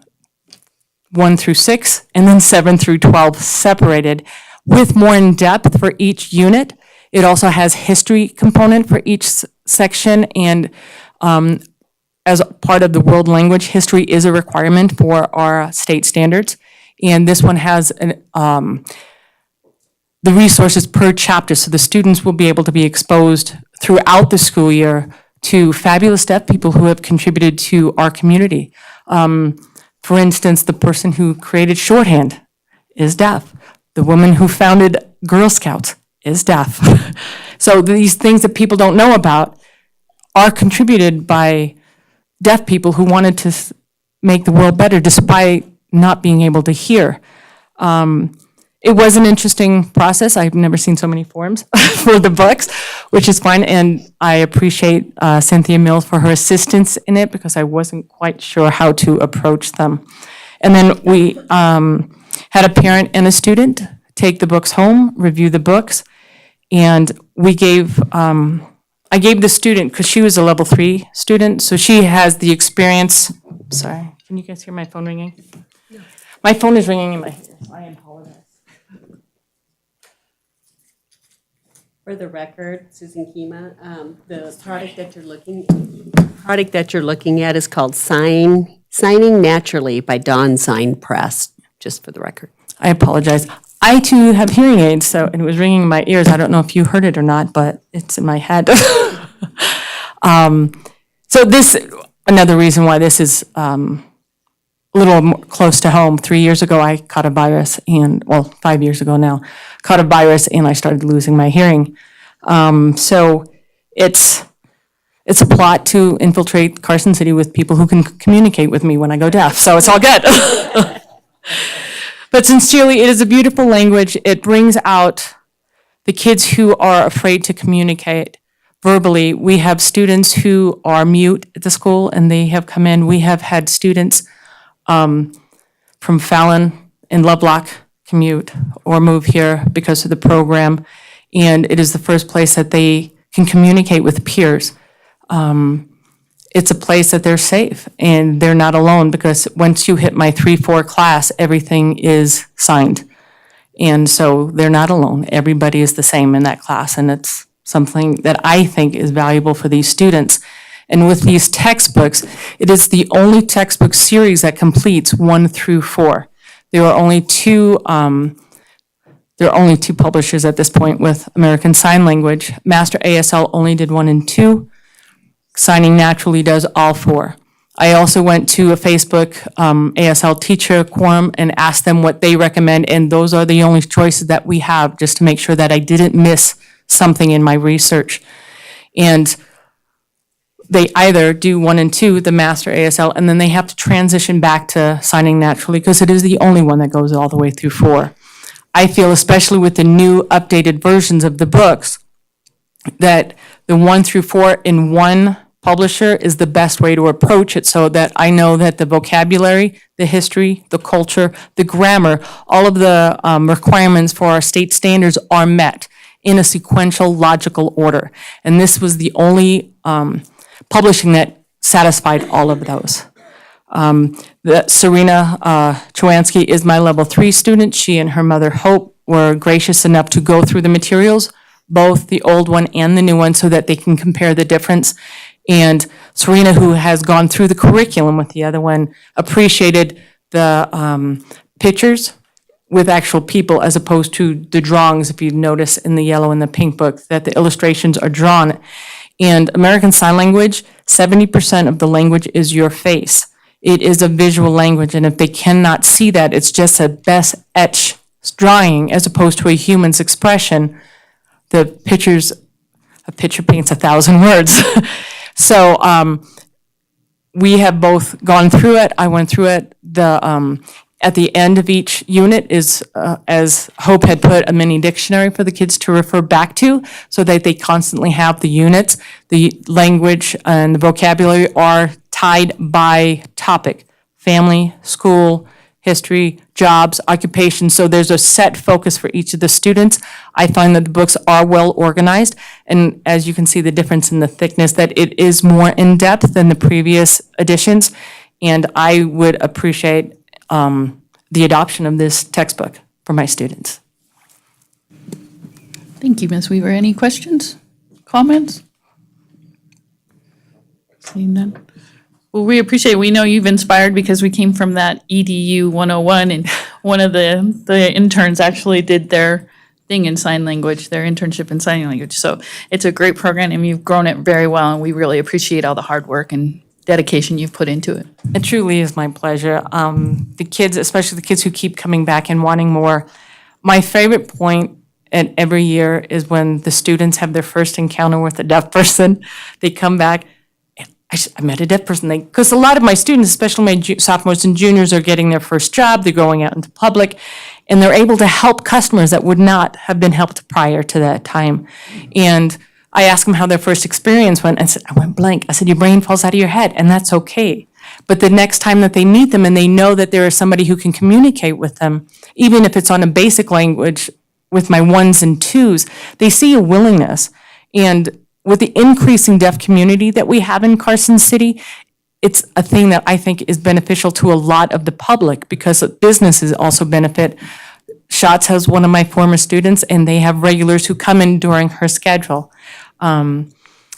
through 6 and then 7 through 12 separated with more in depth for each unit. It also has history component for each section, and as part of the world language, history is a requirement for our state standards. And this one has the resources per chapter, so the students will be able to be exposed throughout the school year to fabulous deaf people who have contributed to our community. For instance, the person who created shorthand is deaf. The woman who founded Girl Scouts is deaf. So these things that people don't know about are contributed by deaf people who wanted to make the world better despite not being able to hear. It was an interesting process. I've never seen so many forms for the books, which is fun, and I appreciate Cynthia Mills for her assistance in it because I wasn't quite sure how to approach them. And then we had a parent and a student take the books home, review the books, and I gave the student, because she was a level 3 student, so she has the experience. Sorry, can you guys hear my phone ringing? No. My phone is ringing in my ear. I apologize. For the record, Susan Kima, the product that you're looking at is called Signing Naturally by Dawn Sign Press, just for the record. I apologize. I too have hearing aids, so it was ringing in my ears. I don't know if you heard it or not, but it's in my head. So this, another reason why this is a little more close to home. 3 years ago, I caught a virus, 5 years ago now, caught a virus, and I started losing my hearing. So it's a plot to infiltrate Carson City with people who can communicate with me when I go deaf. So it's all good. But sincerely, it is a beautiful language. It brings out the kids who are afraid to communicate verbally. We have students who are mute at the school, and they have come in. We have had students from Fallon and Lovelock commute or move here because of the program, and it is the first place that they can communicate with peers. It's a place that they're safe and they're not alone, because once you hit my 3-4 class, everything is signed. And so they're not alone. Everybody is the same in that class, and it's something that I think is valuable for these students. And with these textbooks, it is the only textbook series that completes 1 through 4. There are only two publishers at this point with American Sign Language. Master ASL only did 1 and 2. Signing Naturally does all 4. I also went to a Facebook ASL teacher quorum and asked them what they recommend, and those are the only choices that we have, just to make sure that I didn't miss something in my research. And they either do 1 and 2, the Master ASL, and then they have to transition back to Signing Naturally, because it is the only one that goes all the way through 4. I feel, especially with the new updated versions of the books, that the 1 through 4 in one publisher is the best way to approach it, so that I know that the vocabulary, the history, the culture, the grammar, all of the requirements for our state standards are met in a sequential, logical order. And this was the only publishing that satisfied all of those. Serena Chowansky is my level 3 student. She and her mother Hope were gracious enough to go through the materials, both the old one and the new one, so that they can compare the difference. And Serena, who has gone through the curriculum with the other one, appreciated the pictures with actual people as opposed to the drawings, if you notice in the yellow and the pink book, that the illustrations are drawn. And American Sign Language, 70% of the language is your face. It is a visual language, and if they cannot see that, it's just a best etch drawing as opposed to a human's expression. A picture paints 1,000 words. So we have both gone through it. I went through it. At the end of each unit is, as Hope had put, a mini dictionary for the kids to refer back to so that they constantly have the units. The language and the vocabulary are tied by topic: family, school, history, jobs, occupation. So there's a set focus for each of the students. I find that the books are well organized, and as you can see the difference in the thickness, that it is more in-depth than the previous editions, and I would appreciate the adoption of this textbook for my students. Thank you, Ms. Weaver. Any questions, comments? Seeing none. Well, we appreciate it. We know you've inspired because we came from that EDU 101, and one of the interns actually did their thing in sign language, their internship in sign language. So it's a great program, and you've grown it very well, and we really appreciate all the hard work and dedication you've put into it. It truly is my pleasure. The kids, especially the kids who keep coming back and wanting more. My favorite point at every year is when the students have their first encounter with a deaf person. They come back, I met a deaf person. Because a lot of my students, especially my sophomores and juniors, are getting their first job. They're going out into public, and they're able to help customers that would not have been helped prior to that time. And I asked them how their first experience went, and I went blank. I said, your brain falls out of your head, and that's okay. But the next time that they meet them and they know that there is somebody who can communicate with them, even if it's on a basic language with my ones and twos, they see a willingness. And with the increasing deaf community that we have in Carson City, it's a thing that I think is beneficial to a lot of the public because businesses also benefit. Schatz has one of my former students, and they have regulars who come in during her schedule. I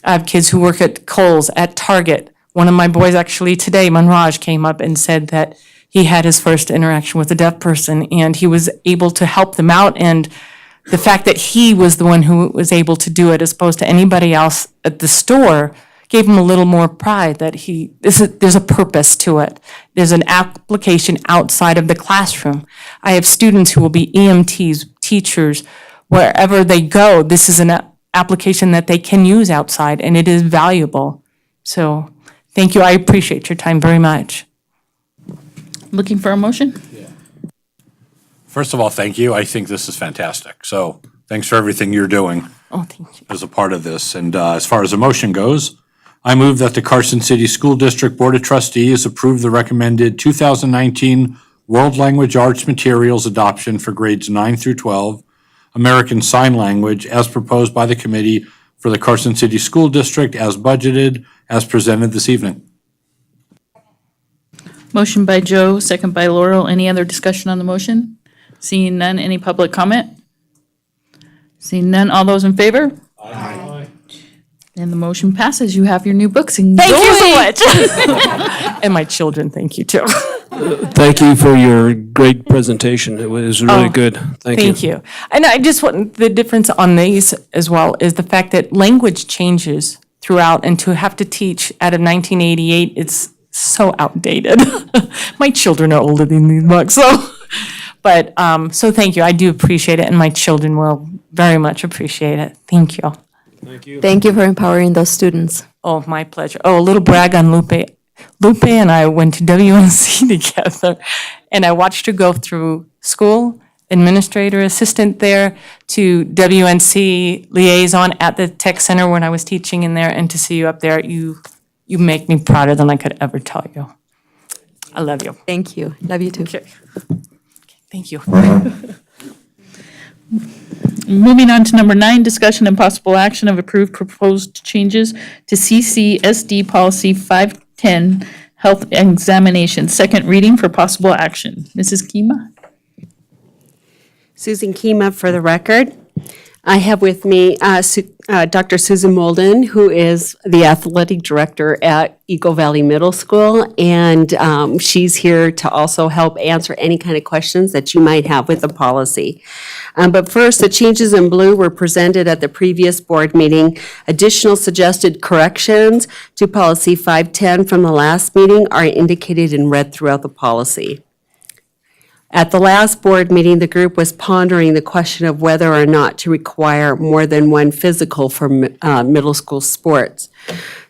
have kids who work at Kohl's, at Target. One of my boys actually today, Manraj, came up and said that he had his first interaction with a deaf person, and he was able to help them out. And the fact that he was the one who was able to do it as opposed to anybody else at the store gave him a little more pride that there's a purpose to it. There's an application outside of the classroom. I have students who will be EMTs, teachers, wherever they go. This is an application that they can use outside, and it is valuable. So thank you. I appreciate your time very much. Looking for a motion? First of all, thank you. I think this is fantastic. So thanks for everything you're doing. Oh, thank you. As a part of this. And as far as the motion goes, I move that the Carson City School District Board of Trustees approve the recommended 2019 World Language Arts Materials adoption for grades 9 through 12, American Sign Language, as proposed by the committee for the Carson City School District as budgeted, as presented this evening. Motion by Joe, second by Laurel. Any other discussion on the motion? Seeing none, any public comment? Seeing none, all those in favor? Aye. And the motion passes. You have your new books. Enjoy. Thank you so much. And my children, thank you too. Thank you for your great presentation. It was really good. Thank you. Thank you. And I just want, the difference on these as well is the fact that language changes throughout, and to have to teach out of 1988, it's so outdated. My children are older than these books, so. But, so thank you. I do appreciate it, and my children will very much appreciate it. Thank you. Thank you. Thank you for empowering those students. Oh, my pleasure. Oh, a little brag on Lupe. Lupe and I went to WNC together, and I watched her go through school, administrator, assistant there, to WNC liaison at the tech center when I was teaching in there, and to see you up there, you make me prouder than I could ever tell you. I love you. Thank you. Love you too. Okay. Thank you. Moving on to number 9, discussion and possible action of approved proposed changes to CCSD Policy 510, Health Examination. Second reading for possible action. Mrs. Kima? Susan Kima for the record. I have with me Dr. Susan Molden, who is the athletic director at Eagle Valley Middle School, and she's here to also help answer any kind of questions that you might have with the policy. But first, the changes in blue were presented at the previous board meeting. Additional suggested corrections to policy 510 from the last meeting are indicated in red throughout the policy. At the last board meeting, the group was pondering the question of whether or not to require more than one physical for middle school sports.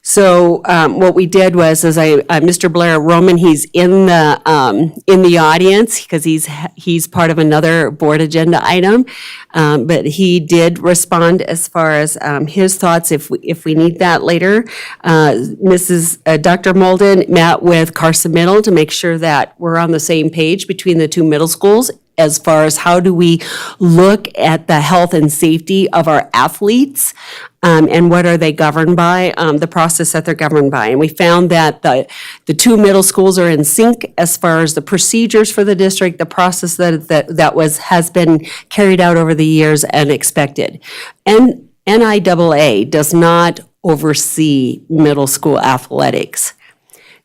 So what we did was, Mr. Blair Roman, he's in the audience because he's part of another board agenda item, but he did respond as far as his thoughts if we need that later. Dr. Molden met with Carson Middle to make sure that we're on the same page between the two middle schools as far as how do we look at the health and safety of our athletes, and what are they governed by, the process that they're governed by. And we found that the two middle schools are in sync as far as the procedures for the district, the process that has been carried out over the years and expected. And NIAA does not oversee middle school athletics.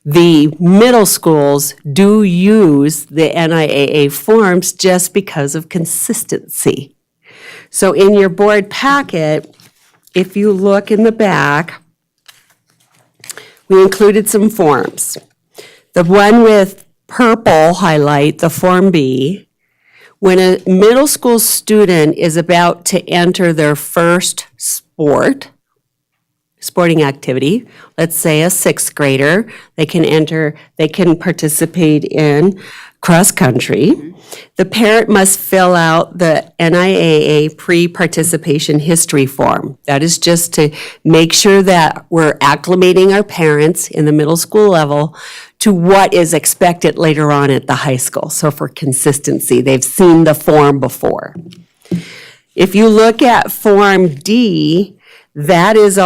The middle schools do use the NIAA forms just because of consistency. So in your board packet, if you look in the back, we included some forms. The one with purple highlight, the Form B, when a middle school student is about to enter their first sporting activity, let's say a sixth grader, they can participate in cross-country. The parent must fill out the NIAA pre-participation history form. That is just to make sure that we're acclimating our parents in the middle school level to what is expected later on at the high school. So for consistency, they've seen the form before. If you look at Form D, that is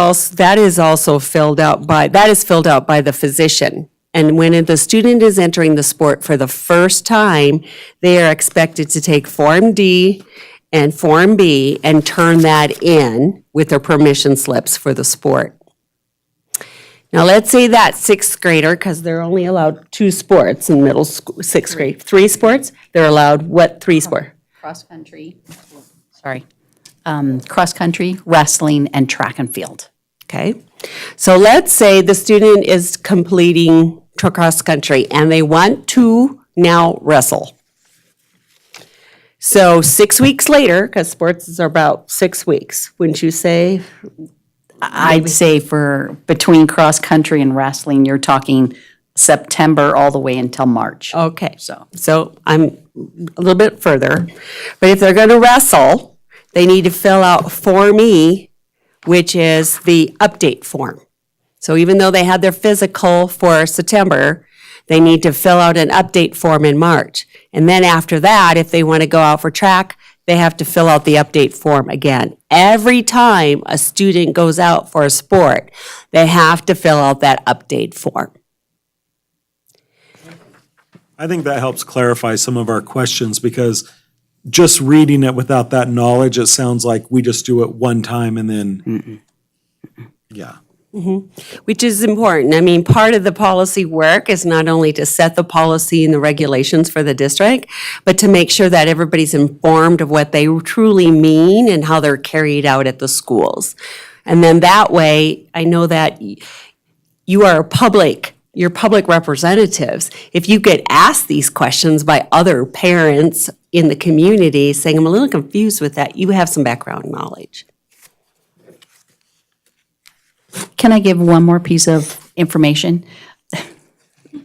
filled out by the physician. And when the student is entering the sport for the first time, they are expected to take Form D and Form B and turn that in with their permission slips for the sport. Now, let's say that sixth grader, because they're only allowed 2 sports in middle school, sixth grade, 3 sports, they're allowed what 3 sports? Cross-country, cross-country, wrestling, and track and field. Okay, so let's say the student is completing cross-country and they want to now wrestle. So 6 weeks later, because sports are about 6 weeks, wouldn't you say? I'd say for between cross-country and wrestling, you're talking September all the way until March. Okay, so I'm a little bit further. But if they're going to wrestle, they need to fill out Form E, which is the update form. So even though they had their physical for September, they need to fill out an update form in March. And then after that, if they want to go out for track, they have to fill out the update form again. Every time a student goes out for a sport, they have to fill out that update form. I think that helps clarify some of our questions because just reading it without that knowledge, it sounds like we just do it one time and then, yeah. Which is important. I mean, part of the policy work is not only to set the policy and the regulations for the district, but to make sure that everybody's informed of what they truly mean and how they're carried out at the schools. And then that way, I know that you are your public representatives. If you get asked these questions by other parents in the community saying, I'm a little confused with that, you have some background knowledge. Can I give one more piece of information?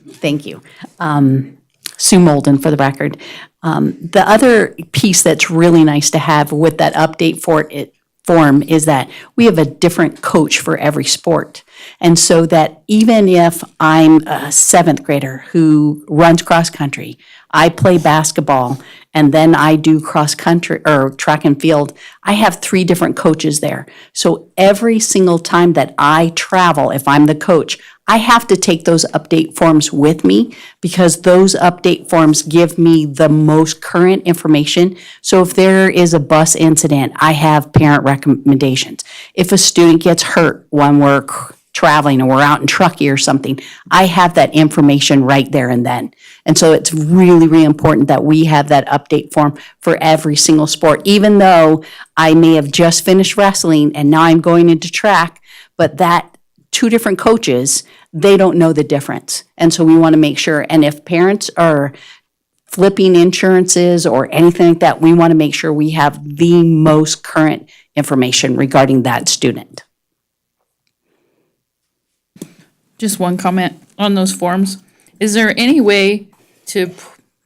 Thank you. Sue Molden, for the record. The other piece that's really nice to have with that update form is that we have a different coach for every sport. And so that even if I'm a 7th grader who runs cross country, I play basketball, and then I do cross country or track and field, I have 3 different coaches there. So every single time that I travel, if I'm the coach, I have to take those update forms with me because those update forms give me the most current information. So if there is a bus incident, I have parent recommendations. If a student gets hurt when we're traveling and we're out in Truckee or something, I have that information right there and then. And so it's really, really important that we have that update form for every single sport, even though I may have just finished wrestling and now I'm going into track, but that 2 different coaches, they don't know the difference. And so we want to make sure, and if parents are flipping insurances or anything like that, we want to make sure we have the most current information regarding that student. Just one comment on those forms. Is there any way to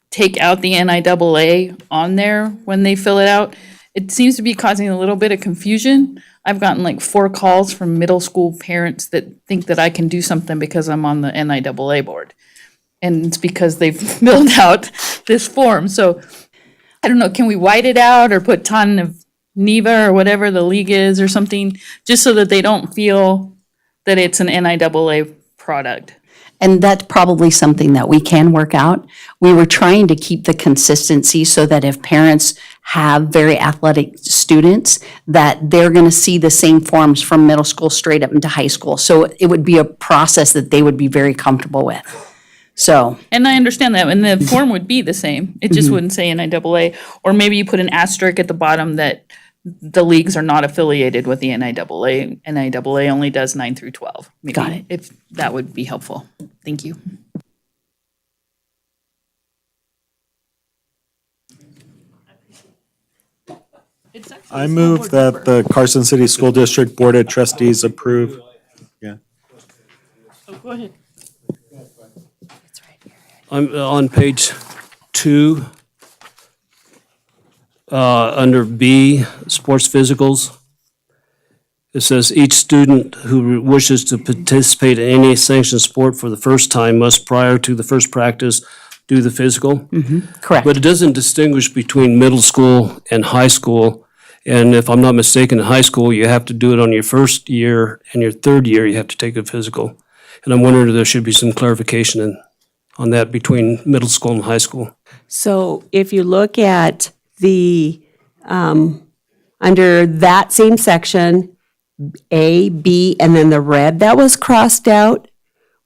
take out the NIAA on there when they fill it out? It seems to be causing a little bit of confusion. I've gotten like 4 calls from middle school parents that think that I can do something because I'm on the NIAA board. And it's because they've filled out this form. So I don't know, can we white it out or put ton of NEVA or whatever the league is or something, just so that they don't feel that it's an NIAA product? And that's probably something that we can work out. We were trying to keep the consistency so that if parents have very athletic students, that they're going to see the same forms from middle school straight up into high school. So it would be a process that they would be very comfortable with. So. And I understand that, and the form would be the same. It just wouldn't say NIAA, or maybe you put an asterisk at the bottom that the leagues are not affiliated with the NIAA. NIAA only does 9 through 12. Maybe, Got it. if that would be helpful. Thank you. I move that the Carson City School District Board of Trustees approve. Yeah. Oh, go ahead. I'm on page 2, under B, sports physicals. It says each student who wishes to participate in any sanctioned sport for the first time must, prior to the first practice, do the physical. Correct. But it doesn't distinguish between middle school and high school. And if I'm not mistaken, in high school, you have to do it on your first year, and your 3rd year, you have to take a physical. And I'm wondering if there should be some clarification on that between middle school and high school. So if you look at the, under that same section, A, B, and then the red that was crossed out,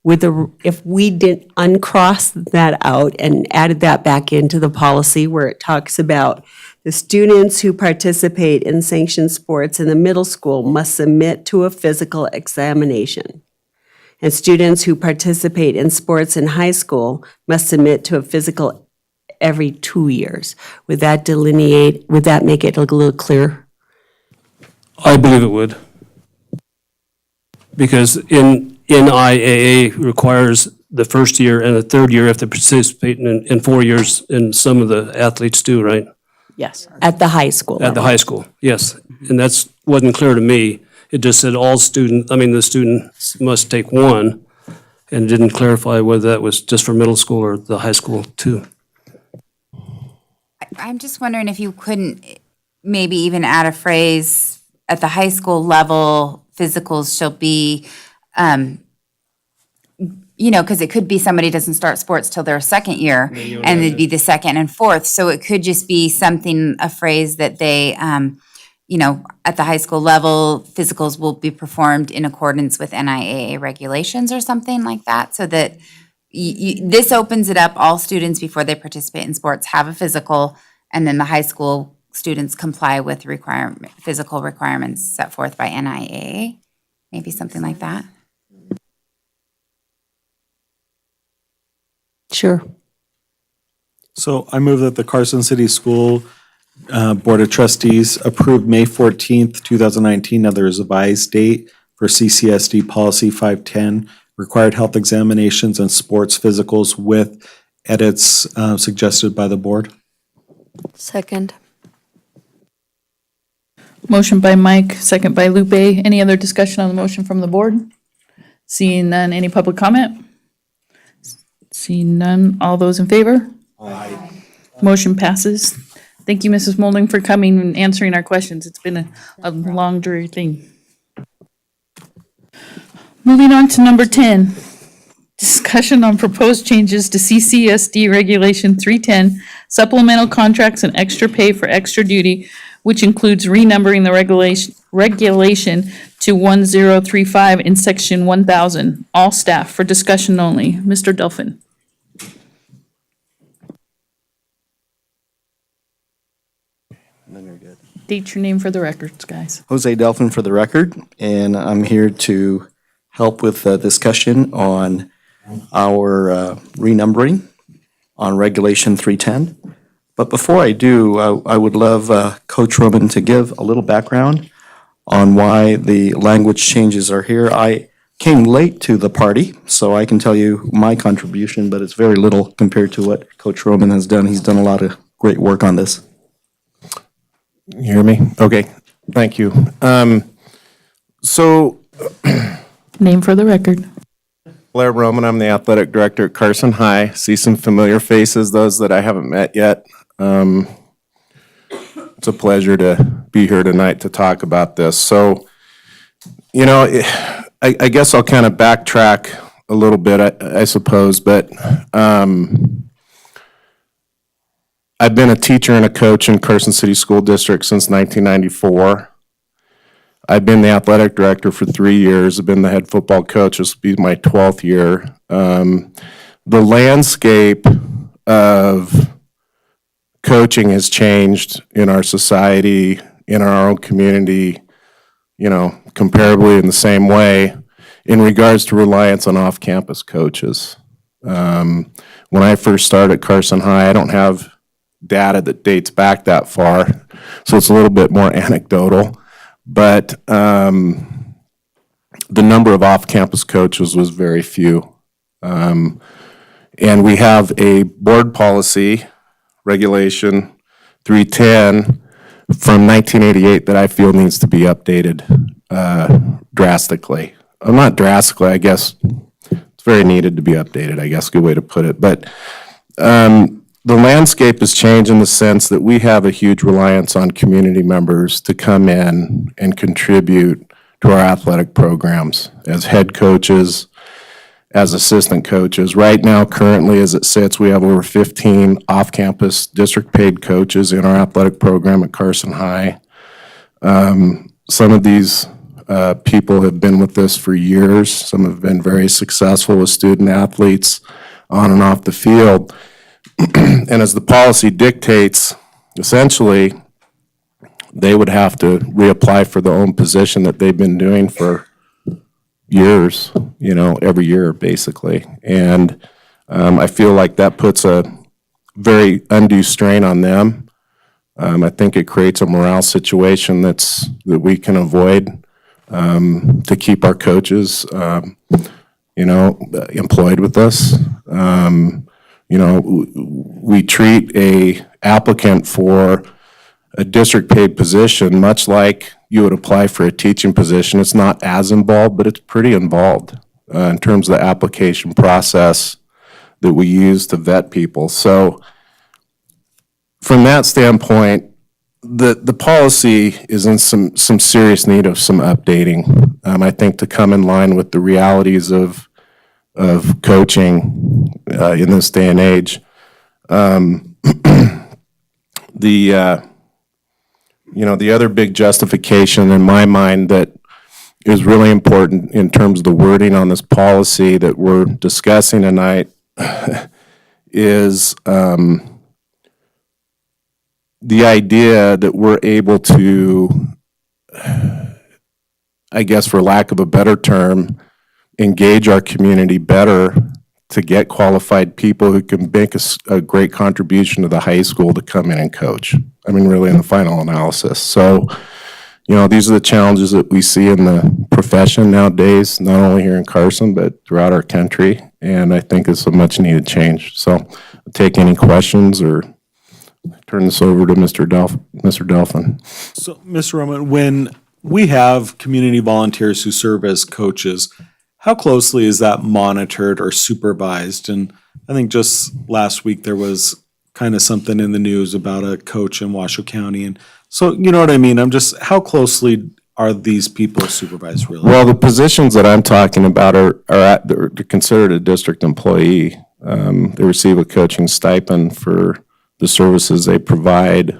with the, if we didn't uncross that out and added that back into the policy where it talks about the students who participate in sanctioned sports in the middle school must submit to a physical examination. And students who participate in sports in high school must submit to a physical every 2 years. Would that delineate, would that make it look a little clearer? I believe it would. Because NIAA requires the first year and the 3rd year if they participate in 4 years, and some of the athletes do, right? Yes. At the high school At the level. high school, yes. And that's, wasn't clear to me. It just said all students, the students must take one, and it didn't clarify whether that was just for middle school or the high school too. I'm just wondering if you couldn't maybe even add a phrase, at the high school level, physicals shall be, because it could be somebody doesn't start sports till their 2nd year, and it'd be the 2nd and 4th. So it could just be something, a phrase that they, at the high school level, physicals will be performed in accordance with NIAA regulations or something like that, so that this opens it up, all students before they participate in sports have a physical, and then the high school students comply with physical requirements set forth by NIAA, maybe something like that. Sure. So I move that the Carson City School Board of Trustees approve May 14th, 2019, of the revised date for CCSD Policy 510, required health examinations and sports physicals with edits suggested by the board. Second. Motion by Mike, second by Lupe. Any other discussion on the motion from the board? Seeing none, any public comment? Seeing none, all those in favor? Motion passes. Thank you, Mrs. Molding, for coming and answering our questions. It's been a long, dreary thing. Moving on to number 10, discussion on proposed changes to CCSD Regulation 310, supplemental contracts and extra pay for extra duty, which includes renumbering the regulation to 1035 in section 1000. All staff for discussion only. Mr. Delphin. State your name for the records, guys. Jose Delphin for the record, and I'm here to help with the discussion on our renumbering on Regulation 310. But before I do, I would love Coach Roman to give a little background on why the language changes are here. I came late to the party, so I can tell you my contribution, but it's very little compared to what Coach Roman has done. He's done a lot of great work on this. You hear me? Okay, thank you. Name for the record. Blair Roman, I'm the athletic director at Carson High. See some familiar faces, those that I haven't met yet. It's a pleasure to be here tonight to talk about this. So, you know, I guess I'll kind of backtrack a little bit, I suppose, but I've been a teacher and a coach in Carson City School District since 1994. I've been the athletic director for 3 years. I've been the head football coach. This will be my 12th year. The landscape of coaching has changed in our society, in our own community, you know, comparably in the same way in regards to reliance on off-campus coaches. When I first started at Carson High, I don't have data that dates back that far, so it's a little bit more anecdotal. But the number of off-campus coaches was very few. And we have a board policy, Regulation 310 from 1988 that I feel needs to be updated drastically. Not drastically, I guess. It's very needed to be updated, I guess, good way to put it. But the landscape has changed in the sense that we have a huge reliance on community members to come in and contribute to our athletic programs as head coaches, as assistant coaches. Right now, currently, as it sits, we have over 15 off-campus district-paid coaches in our athletic program at Carson High. Some of these people have been with us for years. Some have been very successful with student athletes on and off the field. And as the policy dictates, essentially, they would have to reapply for their own position that they've been doing for years, you know, every year, basically. And I feel like that puts a very undue strain on them. I think it creates a morale situation that we can avoid to keep our coaches, you know, employed with us. You know, we treat a applicant for a district-paid position much like you would apply for a teaching position. It's not as involved, but it's pretty involved in terms of the application process that we use to vet people. So from that standpoint, the policy is in some serious need of some updating. I think to come in line with the realities of coaching in this day and age. You know, the other big justification in my mind that is really important in terms of the wording on this policy that we're discussing tonight is the idea that we're able to, I guess for lack of a better term, engage our community better to get qualified people who can make a great contribution to the high school to come in and coach. I mean, really in the final analysis. So, you know, these are the challenges that we see in the profession nowadays, not only here in Carson, but throughout our country. And I think it's a much needed change. So I'll take any questions or turn this over to Mr. Delphin. So, Mr. Roman, when we have community volunteers who serve as coaches, how closely is that monitored or supervised? And I think just last week there was kind of something in the news about a coach in Washoe County. And so, you know what I mean? I'm just, how closely are these people supervised really? Well, the positions that I'm talking about they're considered a district employee. They receive a coaching stipend for the services they provide.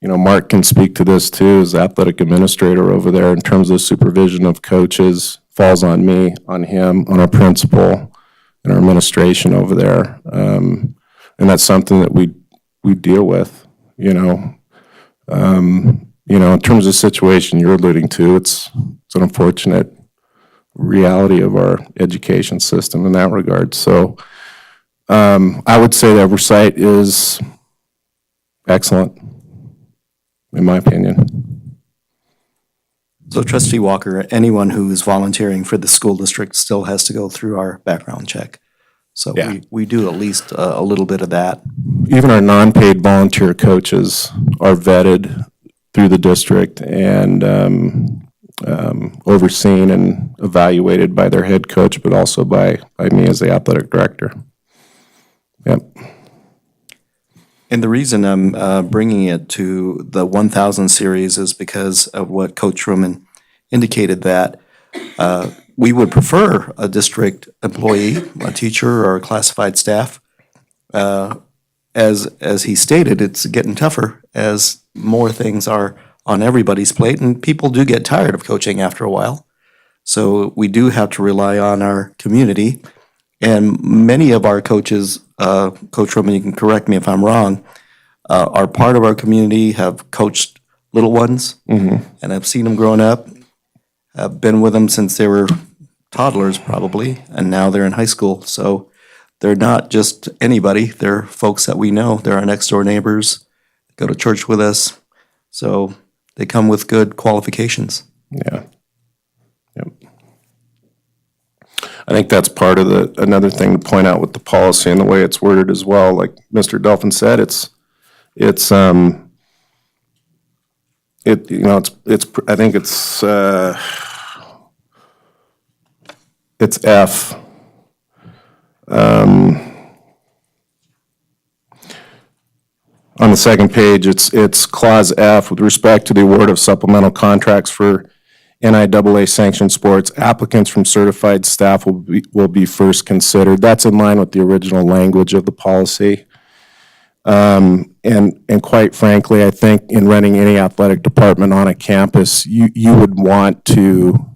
Mark can speak to this too, as athletic administrator over there, in terms of supervision of coaches, falls on me, on him, on our principal, and our administration over there. And that's something that we deal with, in terms of the situation you're alluding to, it's an unfortunate reality of our education system in that regard. So I would say the oversight is excellent, in my opinion. So Trustee Walker, anyone who's volunteering for the school district still has to go through our background check. So we do at least a little bit of that. Even our non-paid volunteer coaches are vetted through the district and overseen and evaluated by their head coach, but also by me as the athletic director. Yep. And the reason I'm bringing it to the 1000 series is because of what Coach Truman indicated, that we would prefer a district employee, a teacher, or a classified staff. As he stated, it's getting tougher as more things are on everybody's plate, and people do get tired of coaching after a while. So we do have to rely on our community. And many of our coaches, Coach Roman, you can correct me if I'm wrong, are part of our community, have coached little ones, and I've seen them growing up. I've been with them since they were toddlers probably, and now they're in high school. So they're not just anybody, they're folks that we know. They're our next door neighbors, go to church with us. So they come with good qualifications. Yeah. Yep. I think that's part of another thing to point out with the policy and the way it's worded as well. Like Mr. Delphin said, I think it's F. On the second page, it's clause F, with respect to the award of supplemental contracts for NIAA sanctioned sports, applicants from certified staff will be first considered. That's in line with the original language of the policy. And quite frankly, I think in running any athletic department on a campus, you would want to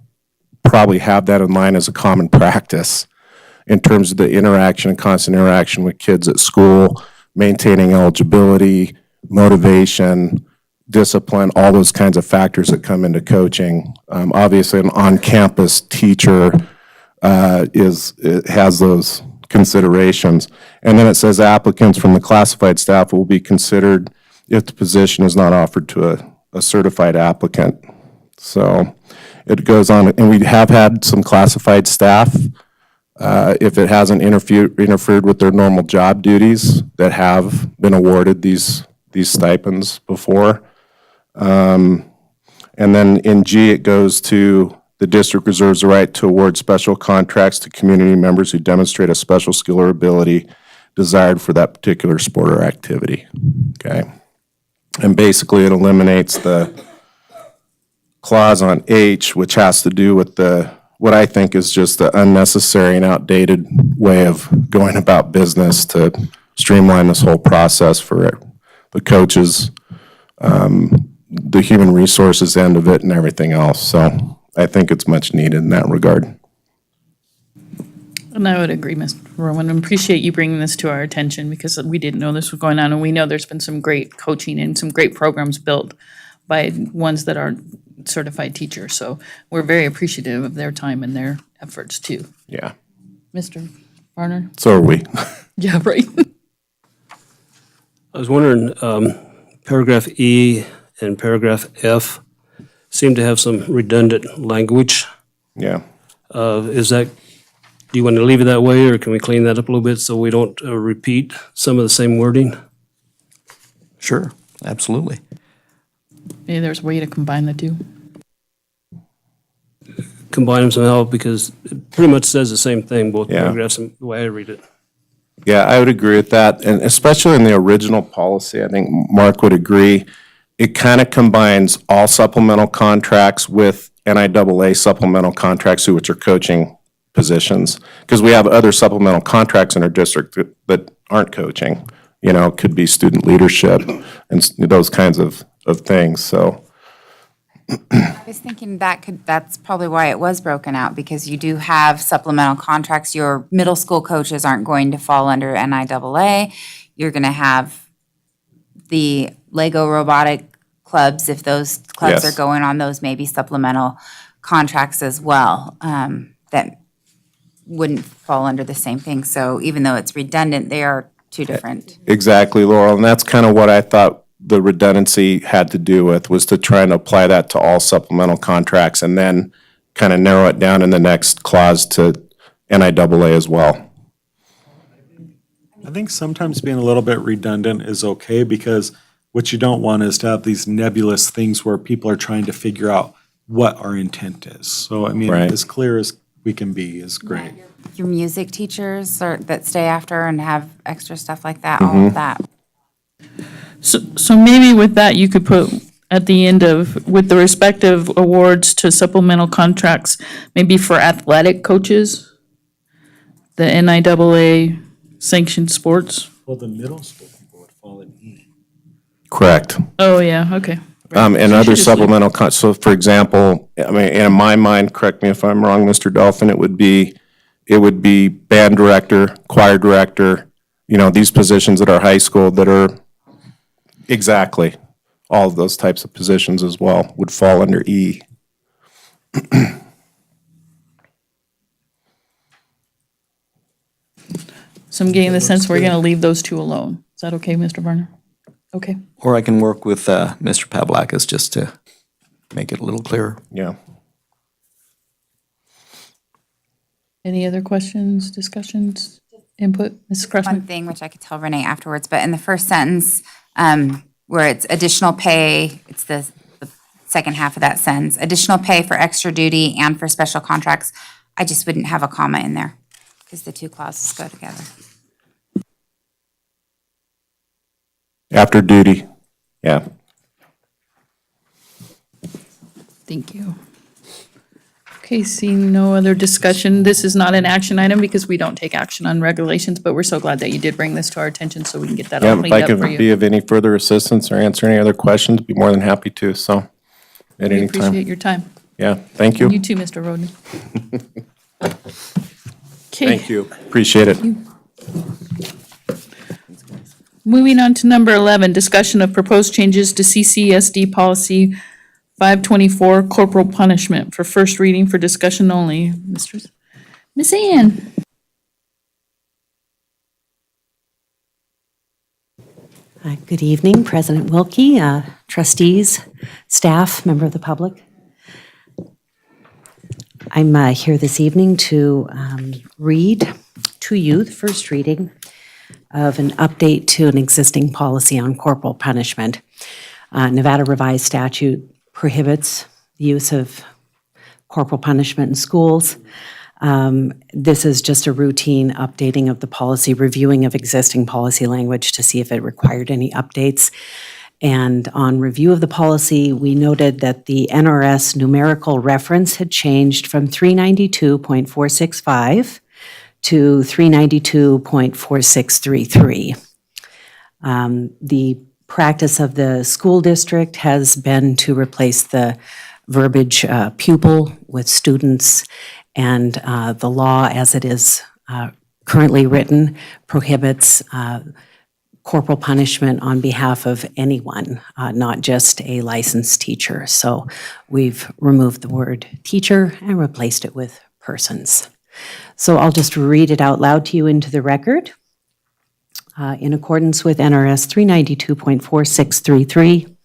probably have that in mind as a common practice in terms of the interaction and constant interaction with kids at school, maintaining eligibility, motivation, discipline, all those kinds of factors that come into coaching. Obviously, an on-campus teacher has those considerations. And then it says applicants from the classified staff will be considered if the position is not offered to a certified applicant. So it goes on, and we have had some classified staff, if it hasn't interfered with their normal job duties, that have been awarded these stipends before. And then in G, it goes to the district reserves the right to award special contracts to community members who demonstrate a special skill or ability desired for that particular sport or activity. Okay. And basically it eliminates the clause on H, which has to do with what I think is just the unnecessary and outdated way of going about business to streamline this whole process for the coaches, the human resources end of it, and everything else. So I think it's much needed in that regard. And I would agree, Mr. Rowan, and appreciate you bringing this to our attention, because we didn't know this was going on, and we know there's been some great coaching and some great programs built by ones that aren't certified teachers. So we're very appreciative of their time and their efforts too. Yeah. Mr. Varner? So are we. Yeah, right. I was wondering, paragraph E and paragraph F seem to have some redundant language. Yeah. Do you want to leave it that way, or can we clean that up a little bit so we don't repeat some of the same wording? Sure, absolutely. Maybe there's a way to combine the two. Combine them somehow, because it pretty much says the same thing, both Yeah. paragraphs, and the way I read it. Yeah, I would agree with that, and especially in the original policy, I think Mark would agree. It kind of combines all supplemental contracts with NIAA supplemental contracts, which are coaching positions. Because we have other supplemental contracts in our district that aren't coaching. You know, it could be student leadership and those kinds of things, so. I was thinking that's probably why it was broken out, because you do have supplemental contracts. Your middle school coaches aren't going to fall under NIAA. You're gonna have the Lego robotic clubs, if those clubs Yes. are going on those maybe supplemental contracts as well, that wouldn't fall under the same thing. So even though it's redundant, they are two different. Exactly, Laurel, and that's kind of what I thought the redundancy had to do with, was to try and apply that to all supplemental contracts and then kind of narrow it down in the next clause to NIAA as well. I think sometimes being a little bit redundant is okay, because what you don't want is to have these nebulous things where people are trying to figure out what our intent is. So, I mean, Right. as clear as we can be is great. Your music teachers that stay after and have extra stuff like that, all of that. So maybe with that, you could put at the end of, with the respective awards to supplemental contracts, maybe for athletic coaches, the NIAA sanctioned sports. Well, the middle school people would fall in E. Correct. Oh, yeah, okay. And So other should just supplemental, so for example, I mean, in my mind, correct me if I'm wrong, Mr. Dolphin, it would be band director, choir director, you know, these positions at our high school that are, exactly, all of those types of positions as well would fall under E. So I'm getting the sense we're gonna leave those two alone. Is that okay, Mr. Varner? Okay. Or I can work with Mr. Pavlakis just to make it a little clearer. Yeah. Any other questions, discussions, input? Mrs. Craftsman? One thing, which I could tell Renee afterwards, but in the first sentence, where it's additional pay, it's the second half of that sentence, additional pay for extra duty and for special contracts, I just wouldn't have a comma in there, because the two clauses go together. After duty, yeah. Thank you. Okay, seeing no other discussion, this is not an action item because we don't take action on regulations, but we're so glad that you did bring this to our attention so we can get that Yeah, all if cleaned I up could for be you. of any further assistance or answer any other questions, be more than happy to, so, at We any appreciate time. your time. Yeah, thank you. You too, Mr. Roden. Okay. Thank you, appreciate it. Moving on to number 11, discussion of proposed changes to CCSD policy 524, corporal punishment, for first reading for discussion only. Miss Ann? Good evening, President Wilkie, trustees, staff, member of the public. I'm here this evening to read to you the first reading of an update to an existing policy on corporal punishment. Nevada revised statute prohibits the use of corporal punishment in schools. This is just a routine updating of the policy, reviewing of existing policy language to see if it required any updates. And on review of the policy, we noted that the NRS numerical reference had changed from 392.465 to 392.4633. The practice of the school district has been to replace the verbiage pupil with students, and the law as it is currently written prohibits corporal punishment on behalf of anyone, not just a licensed teacher. So we've removed the word teacher and replaced it with persons. So I'll just read it out loud to you into the record. In accordance with NRS 392.4633,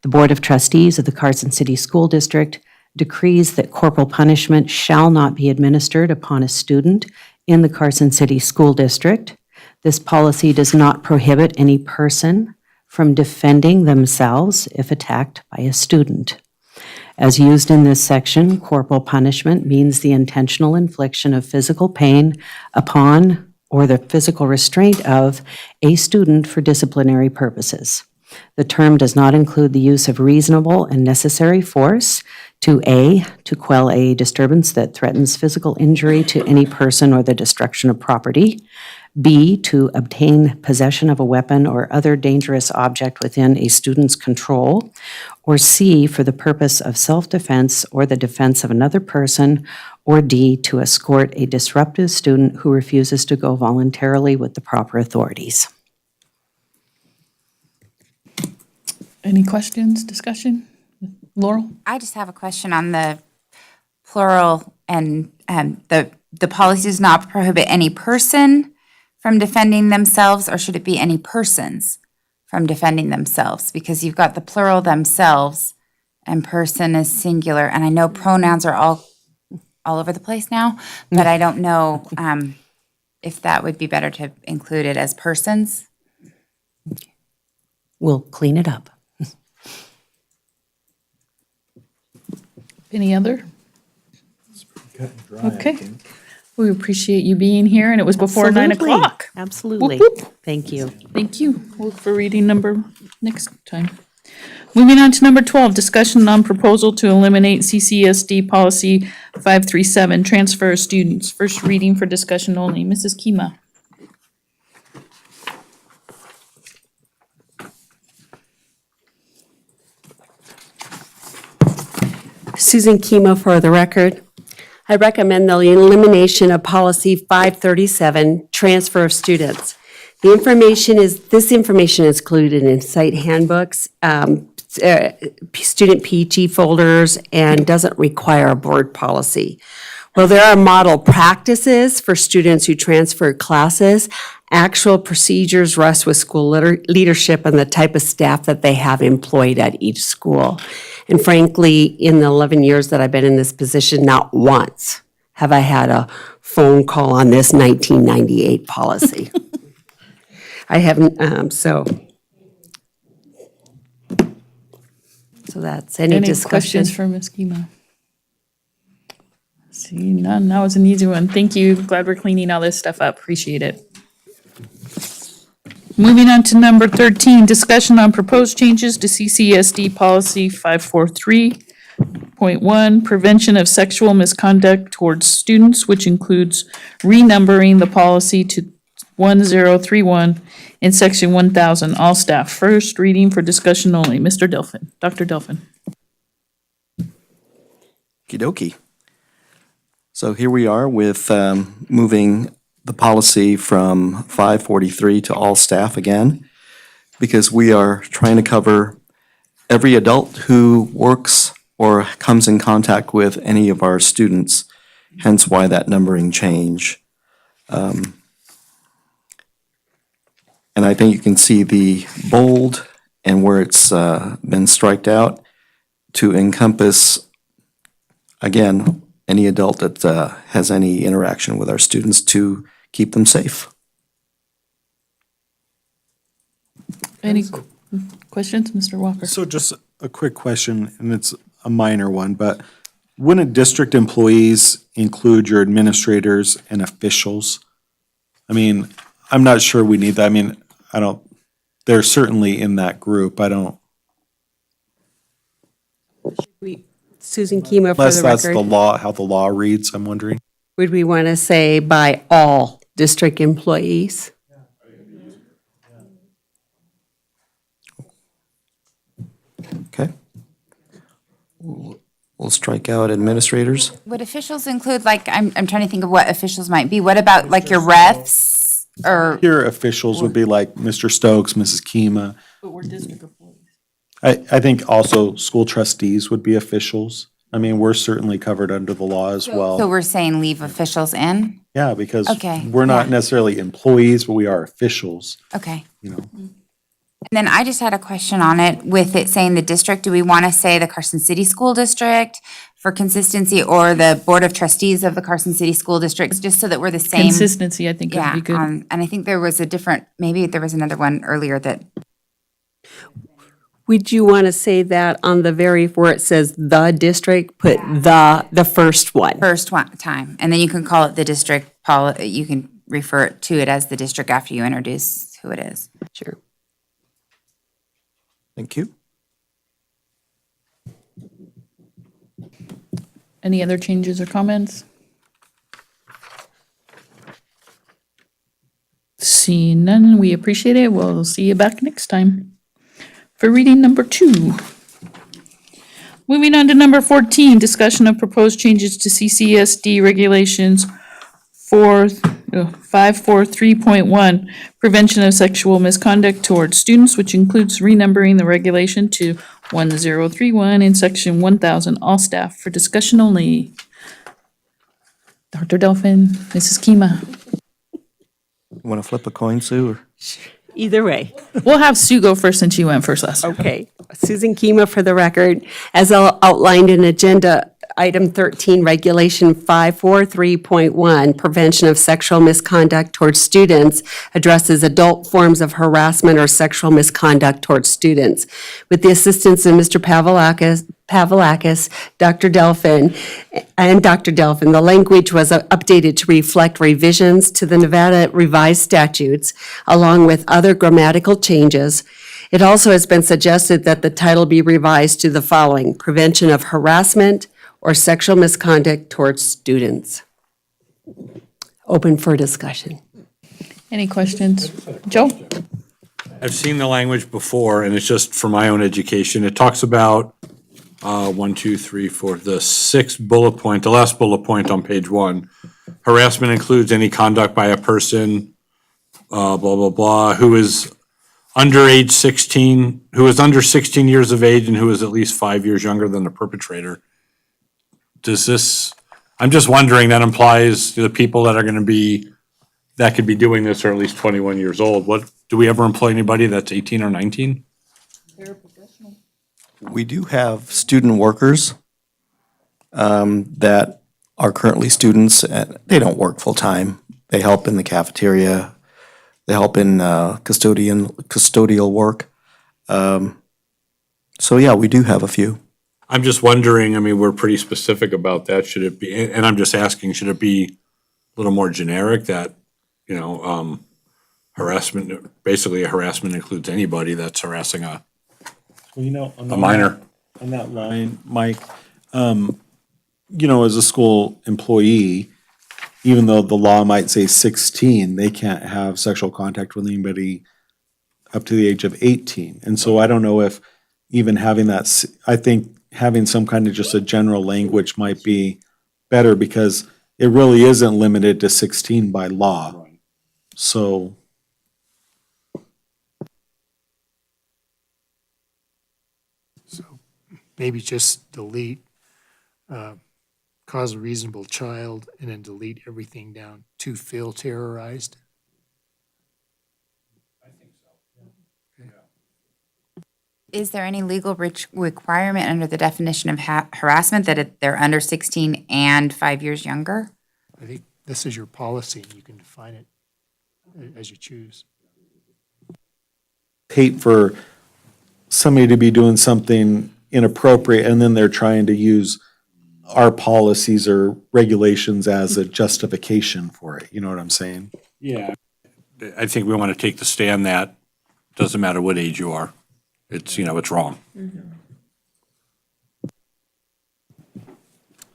the Board of Trustees of the Carson City School District decrees that corporal punishment shall not be administered upon a student in the Carson City School District. This policy does not prohibit any person from defending themselves if attacked by a student. As used in this section, corporal punishment means the intentional infliction of physical pain upon or the physical restraint of a student for disciplinary purposes. The term does not include the use of reasonable and necessary force to quell a disturbance that threatens physical injury to any person or the destruction of property, B, to obtain possession of a weapon or other dangerous object within a student's control, or C, for the purpose of self-defense or the defense of another person, or D, to escort a disruptive student who refuses to go voluntarily with the proper authorities. Any questions, discussion? Laurel? I just have a question on the plural and the policy does not prohibit any person from defending themselves, or should it be any persons from defending themselves? Because you've got the plural themselves and person is singular. And I know pronouns are all over the place now, but I don't know if that would be better to include it as persons. We'll clean it up. Any other? Okay. We appreciate you being here, and it was before 9 Absolutely. o'clock. Absolutely. Whoop, whoop. Thank you. Thank you. We'll look for reading number next time. Moving on to number 12, discussion on proposal to eliminate CCSD policy 537, transfer of students. First reading for discussion only. Mrs. Kima. Susan Kima for the record. I recommend the elimination of policy 537, transfer of students. This information is included in site handbooks, student PG folders, and doesn't require a board policy. While there are model practices for students who transfer classes, actual procedures rest with school leadership and the type of staff that they have employed at each school. And frankly, in the 11 years that I've been in this position, not once have I had a phone call on this 1998 policy. I haven't, so that's any discussion. Questions for Ms. Kima? See, none. That was an easy one. Thank you. Glad we're cleaning all this stuff up. Appreciate it. Moving on to number 13, discussion on proposed changes to CCSD policy 543.1, prevention of sexual misconduct towards students, which includes renumbering the policy to 1031 in section 1000, all staff. First reading for discussion only. Mr. Delphin, Dr. Delphin. Okey-dokey. So here we are with moving the policy from 543 to all staff again, because we are trying to cover every adult who works or comes in contact with any of our students, hence why that numbering change. And I think you can see the bold and where it's been striked out to encompass, again, any adult that has any interaction with our students to keep them safe. Any questions, Mr. Walker? So just a quick question, and it's a minor one, but wouldn't district employees include your administrators and officials? I mean, I'm not sure we need that. I mean, they're certainly in that group. Susan Kima for Unless the that's the record. law, how the law reads, I'm wondering. Would we want to say by all district employees? Okay. We'll strike out administrators. Would officials include, like, I'm trying to think of what officials might be. What about like your refs or? Your officials would be like Mr. Stokes, Mrs. Kima. But we're district employees. I think also school trustees would be officials. I mean, we're certainly covered under the law as So well. we're saying leave officials in? Yeah, because Okay, we're not yeah. necessarily employees, but we are officials, Okay. you know. And then I just had a question on it with it saying the district. Do we want to say the Carson City School District for consistency, or the Board of Trustees of the Carson City School Districts, just so that we're the same? Consistency, I think would Yeah, be good. and I think there was a different, maybe there was another one earlier that. Would you want to say that on the very, where it says the district, put the first one? First one time, and then you can call it the district you can refer to it as the district after you introduce who it is. Sure. Thank you. Any other changes or comments? Seeing none, we appreciate it. We'll see you back next time for reading number 2. Moving on to number 14, discussion of proposed changes to CCSD regulations 543.1, prevention of sexual misconduct towards students, which includes renumbering the regulation to 1031 in section 1000, all staff for discussion only. Dr. Delphin, Mrs. Kima. Want to flip a coin, Sue? Or? Either way. We'll have Sue go first since you went first last time. Okay. Susan Kima for the record. As outlined in agenda item 13, regulation 543.1, prevention of sexual misconduct towards students, addresses adult forms of harassment or sexual misconduct towards students. With the assistance of Mr. Pavlakis, Dr. Delphin, the language was updated to reflect revisions to the Nevada revised statutes, along with other grammatical changes. It also has been suggested that the title be revised to the following: prevention of harassment or sexual misconduct towards students. Open for discussion. Any questions? Joe? I've seen the language before, and it's just for my own education. It talks about, 1, 2, 3, 4, the sixth bullet point, the last bullet point on page 1. Harassment includes any conduct by a person, blah, blah, blah, who is under age 16, who is under 16 years of age and who is at least 5 years younger than the perpetrator. Does this, I'm just wondering, that implies the people that are gonna be, that could be doing this are at least 21 years old. What, do we ever employ anybody that's 18 or 19? We do have student workers that are currently students. They don't work full-time. They help in the cafeteria. They help in custodial work. So yeah, we do have a few. I'm just wondering, I mean, we're pretty specific about that. Should it be, and I'm just asking, should it be a little more generic that, harassment, basically a harassment includes anybody that's harassing a On a minor? On that line, Mike, as a school employee, even though the law might say 16, they can't have sexual contact with anybody up to the age of 18. And so I don't know if even having that, I think having some kind of just a general language might be better because it really isn't limited to 16 by law. So. Maybe just delete, cause a reasonable child, and then delete everything down to feel terrorized. Is there any legal requirement under the definition of harassment that they're under 16 and 5 years younger? I think this is your policy, and you can define it as you choose. Hate for somebody to be doing something inappropriate and then they're trying to use our policies or regulations as a justification for it. You know what I'm saying? Yeah. I think we want to take the stand that doesn't matter what age you are. It's, it's wrong.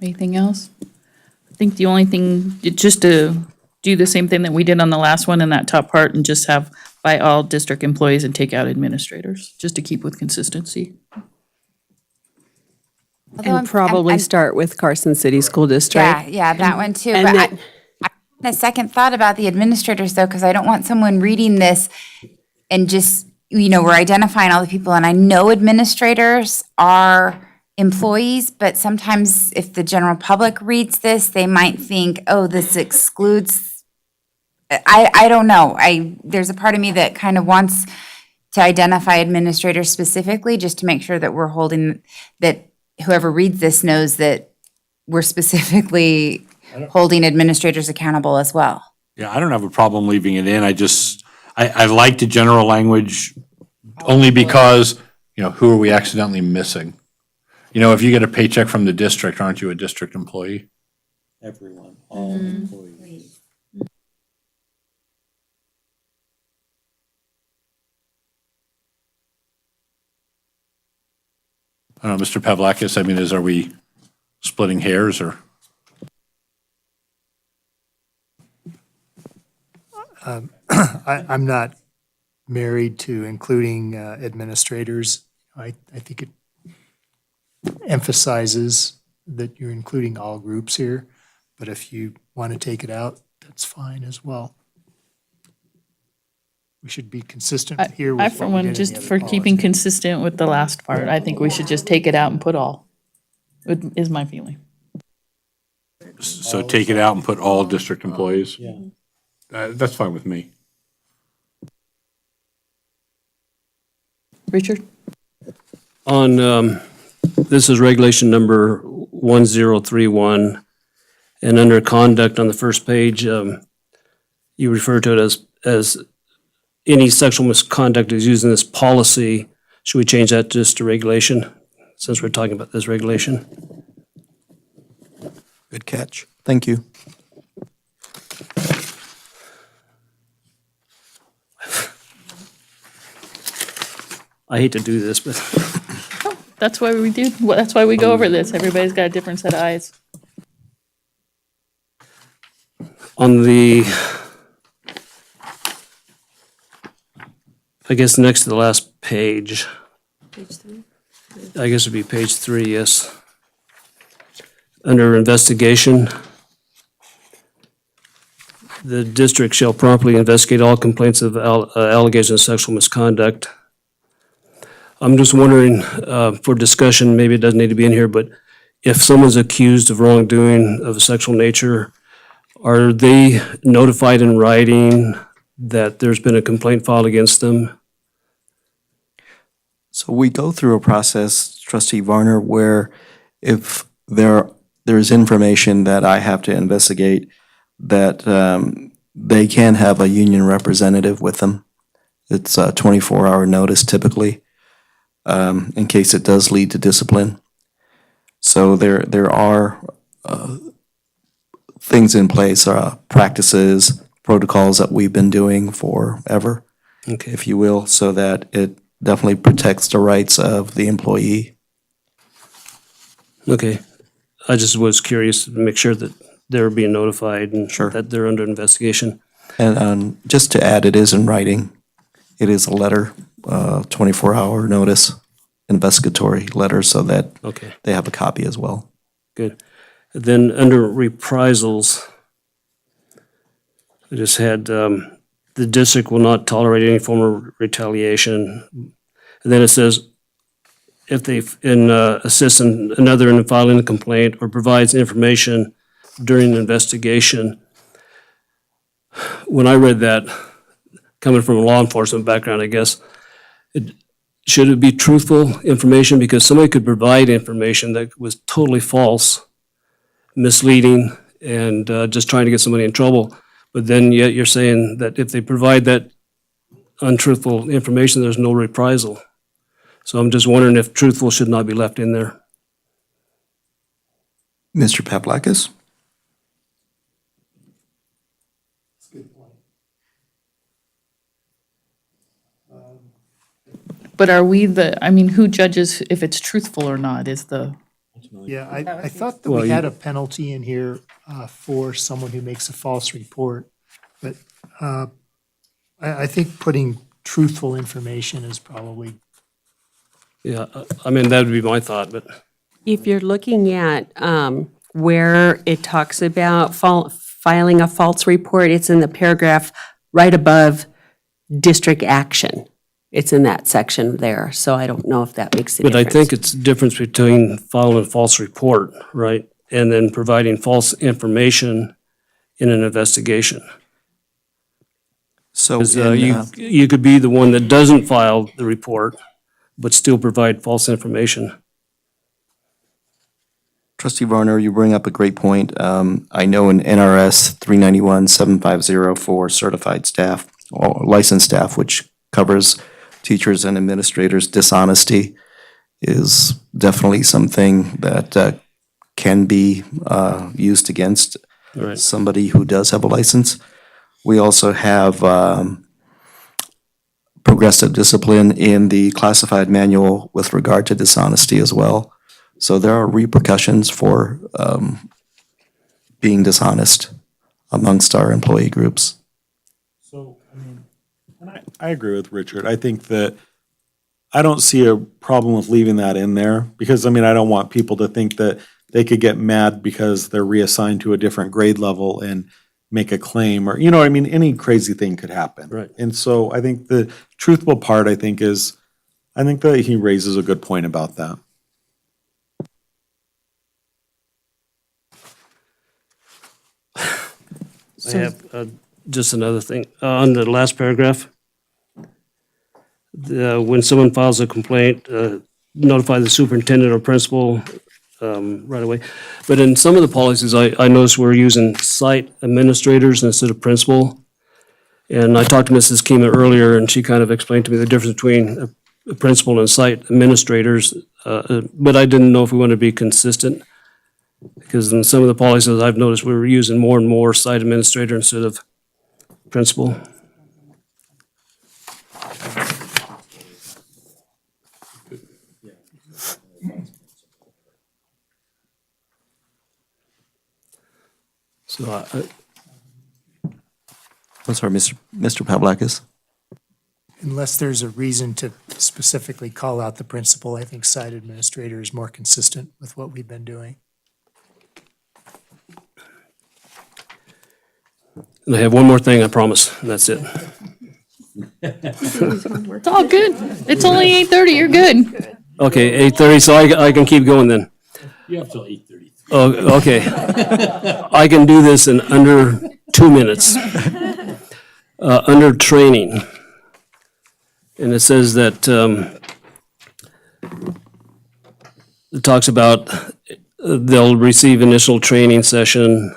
Anything else? I think the only thing, just to do the same thing that we did on the last one in that top part and just have by all district employees and take out administrators, just to keep with consistency. And probably start with Carson City School District. Yeah, that one too. And But that- I had a second thought about the administrators though, because I don't want someone reading this and just, we're identifying all the people, and I know administrators are employees, but sometimes if the general public reads this, they might think, oh, this excludes, I don't know. There's a part of me that kind of wants to identify administrators specifically, just to make sure that we're holding, that whoever reads this knows that we're specifically holding administrators accountable as well. Yeah, I don't have a problem leaving it in. I like the general language only because, who are we accidentally missing? If you get a paycheck from the district, aren't you a district employee? Everyone, all employees. I don't know, Mr. Pavlakis, I mean, are we splitting hairs or? I'm not married to including administrators. I think it emphasizes that you're including all groups here, but if you want to take it out, that's fine as well. We should be consistent here I, with for what we one, did in just the other for keeping policy. consistent with the last part, I think we should just take it out and put all, is my feeling. So take it out and put all district employees? Yeah. That's fine with me. Richard? On, this is regulation number 1031, and under conduct on the first page, you refer to it as any sexual misconduct is used in this policy. Should we change that just to regulation, since we're talking about this regulation? Good catch. Thank you. I hate to do this, but That's why we do, that's why we go over this. Everybody's got a different set of eyes. on the, I guess next to the last page. I guess it'd be page 3, yes. Under investigation, the district shall promptly investigate all complaints of allegations of sexual misconduct. I'm just wondering, for discussion, maybe it doesn't need to be in here, but if someone's accused of wrongdoing of a sexual nature, are they notified in writing that there's been a complaint filed against them? So we go through a process, Trustee Varner, where if there's information that I have to investigate, that they can have a union representative with them. It's a 24-hour notice typically, in case it does lead to discipline. So there are things in place, practices, protocols that we've been doing forever, Okay. if you will, so that it definitely protects the rights of the employee. Okay. I just was curious to make sure that they're being notified and Sure. that they're under investigation. And just to add, it is in writing. It is a letter, 24-hour notice, investigatory letter, so that Okay. they have a copy as well. Good. Then under reprisals, I just had, the district will not tolerate any form of retaliation. And then it says, if they assist another in filing a complaint or provides information during an investigation. When I read that, coming from a law enforcement background, I guess, should it be truthful information? Because somebody could provide information that was totally false, misleading, and just trying to get somebody in trouble. But then yet you're saying that if they provide that untruthful information, there's no reprisal. So I'm just wondering if truthful should not be left in there. Mr. Pavlakis? But are we I mean, who judges if it's truthful or not is the, Yeah, I thought that Well, we you- had a penalty in here for someone who makes a false report, but I think putting truthful information is probably, Yeah, I mean, that would be my thought, but. If you're looking at where it talks about filing a false report, it's in the paragraph right above district action. It's in that section there, so I don't know if that makes a But difference. I think it's the difference between filing a false report, right, and then providing false information in an investigation. So 'Cause, in, you could be the one that doesn't file the report, but still provide false information. Trustee Varner, you bring up a great point. I know in NRS 391-750 for certified staff, or licensed staff, which covers teachers and administrators, dishonesty is definitely something that can be used against Right. somebody who does have a license. We also have progressive discipline in the classified manual with regard to dishonesty as well. So there are repercussions for being dishonest amongst our employee groups. So, I agree with Richard. I think that I don't see a problem with leaving that in there because, I don't want people to think that they could get mad because they're reassigned to a different grade level and make a claim or, any crazy thing could happen. Right. And so I think the truthful part, I think that he raises a good point about that. I have just another thing. On the last paragraph, when someone files a complaint, notify the superintendent or principal right away. But in some of the policies, I noticed we're using site administrators instead of principal. And I talked to Mrs. Kima earlier, and she kind of explained to me the difference between a principal and site administrators. But I didn't know if we want to be consistent. Because in some of the policies I've noticed, we were using more and more site administrator instead of principal. So I'm sorry, Mr. Pavlakis. Unless there's a reason to specifically call out the principal, I think site administrator is more consistent with what we've been doing. And I have one more thing, I promise, and that's it. It's all good. It's only 8:30, you're good. Okay, 8:30, so I can keep going then. You have till 8:33. Oh, okay. I can do this in under 2 minutes. Under training. And it says that, it talks about they'll receive initial training session.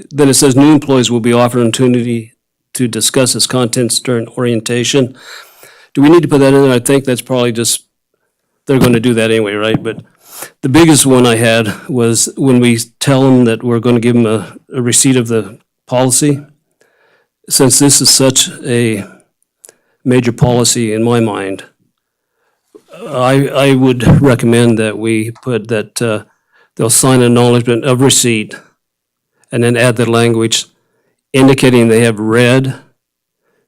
Then it says new employees will be offered an opportunity to discuss its contents during orientation. Do we need to put that in there? I think that's probably just, they're going to do that anyway, right? But the biggest one I had was when we tell them that we're going to give them a receipt of the policy. Since this is such a major policy in my mind, I would recommend that we put that they'll sign acknowledgement of receipt and then add the language indicating they have read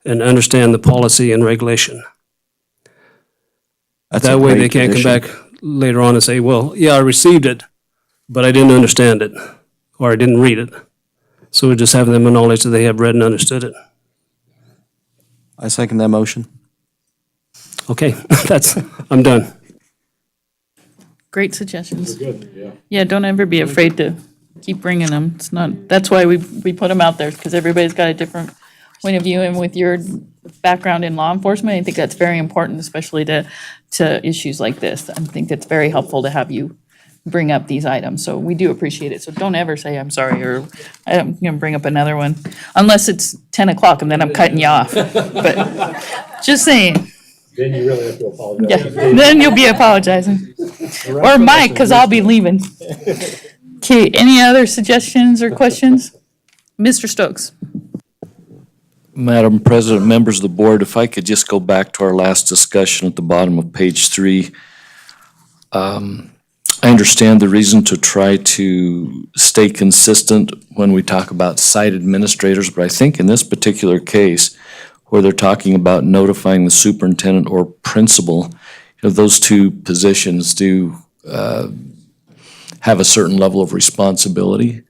and understand the policy and regulation. That's a That way great they can't come addition. back later on and say, well, yeah, I received it, but I didn't understand it, or I didn't read it. So we just have them acknowledge that they have read and understood it. I second that motion. Okay, I'm done. Great suggestions. Yeah, don't ever be afraid to keep bringing them. It's not, that's why we put them out there, because everybody's got a different point of view. And with your background in law enforcement, I think that's very important, especially to issues like this. I think it's very helpful to have you bring up these items. So we do appreciate it. So don't ever say, I'm sorry, or I'm going to bring up another one, unless it's 10 o'clock and then I'm cutting you off. But just saying. Then you really have to apologize. Yeah, then you'll be apologizing. Or Mike, because I'll be leaving. Okay, any other suggestions or questions? Mr. Stokes? Madam President, members of the board, if I could just go back to our last discussion at the bottom of page 3. I understand the reason to try to stay consistent when we talk about site administrators, but I think in this particular case, where they're talking about notifying the superintendent or principal, those two positions do have a certain level of responsibility.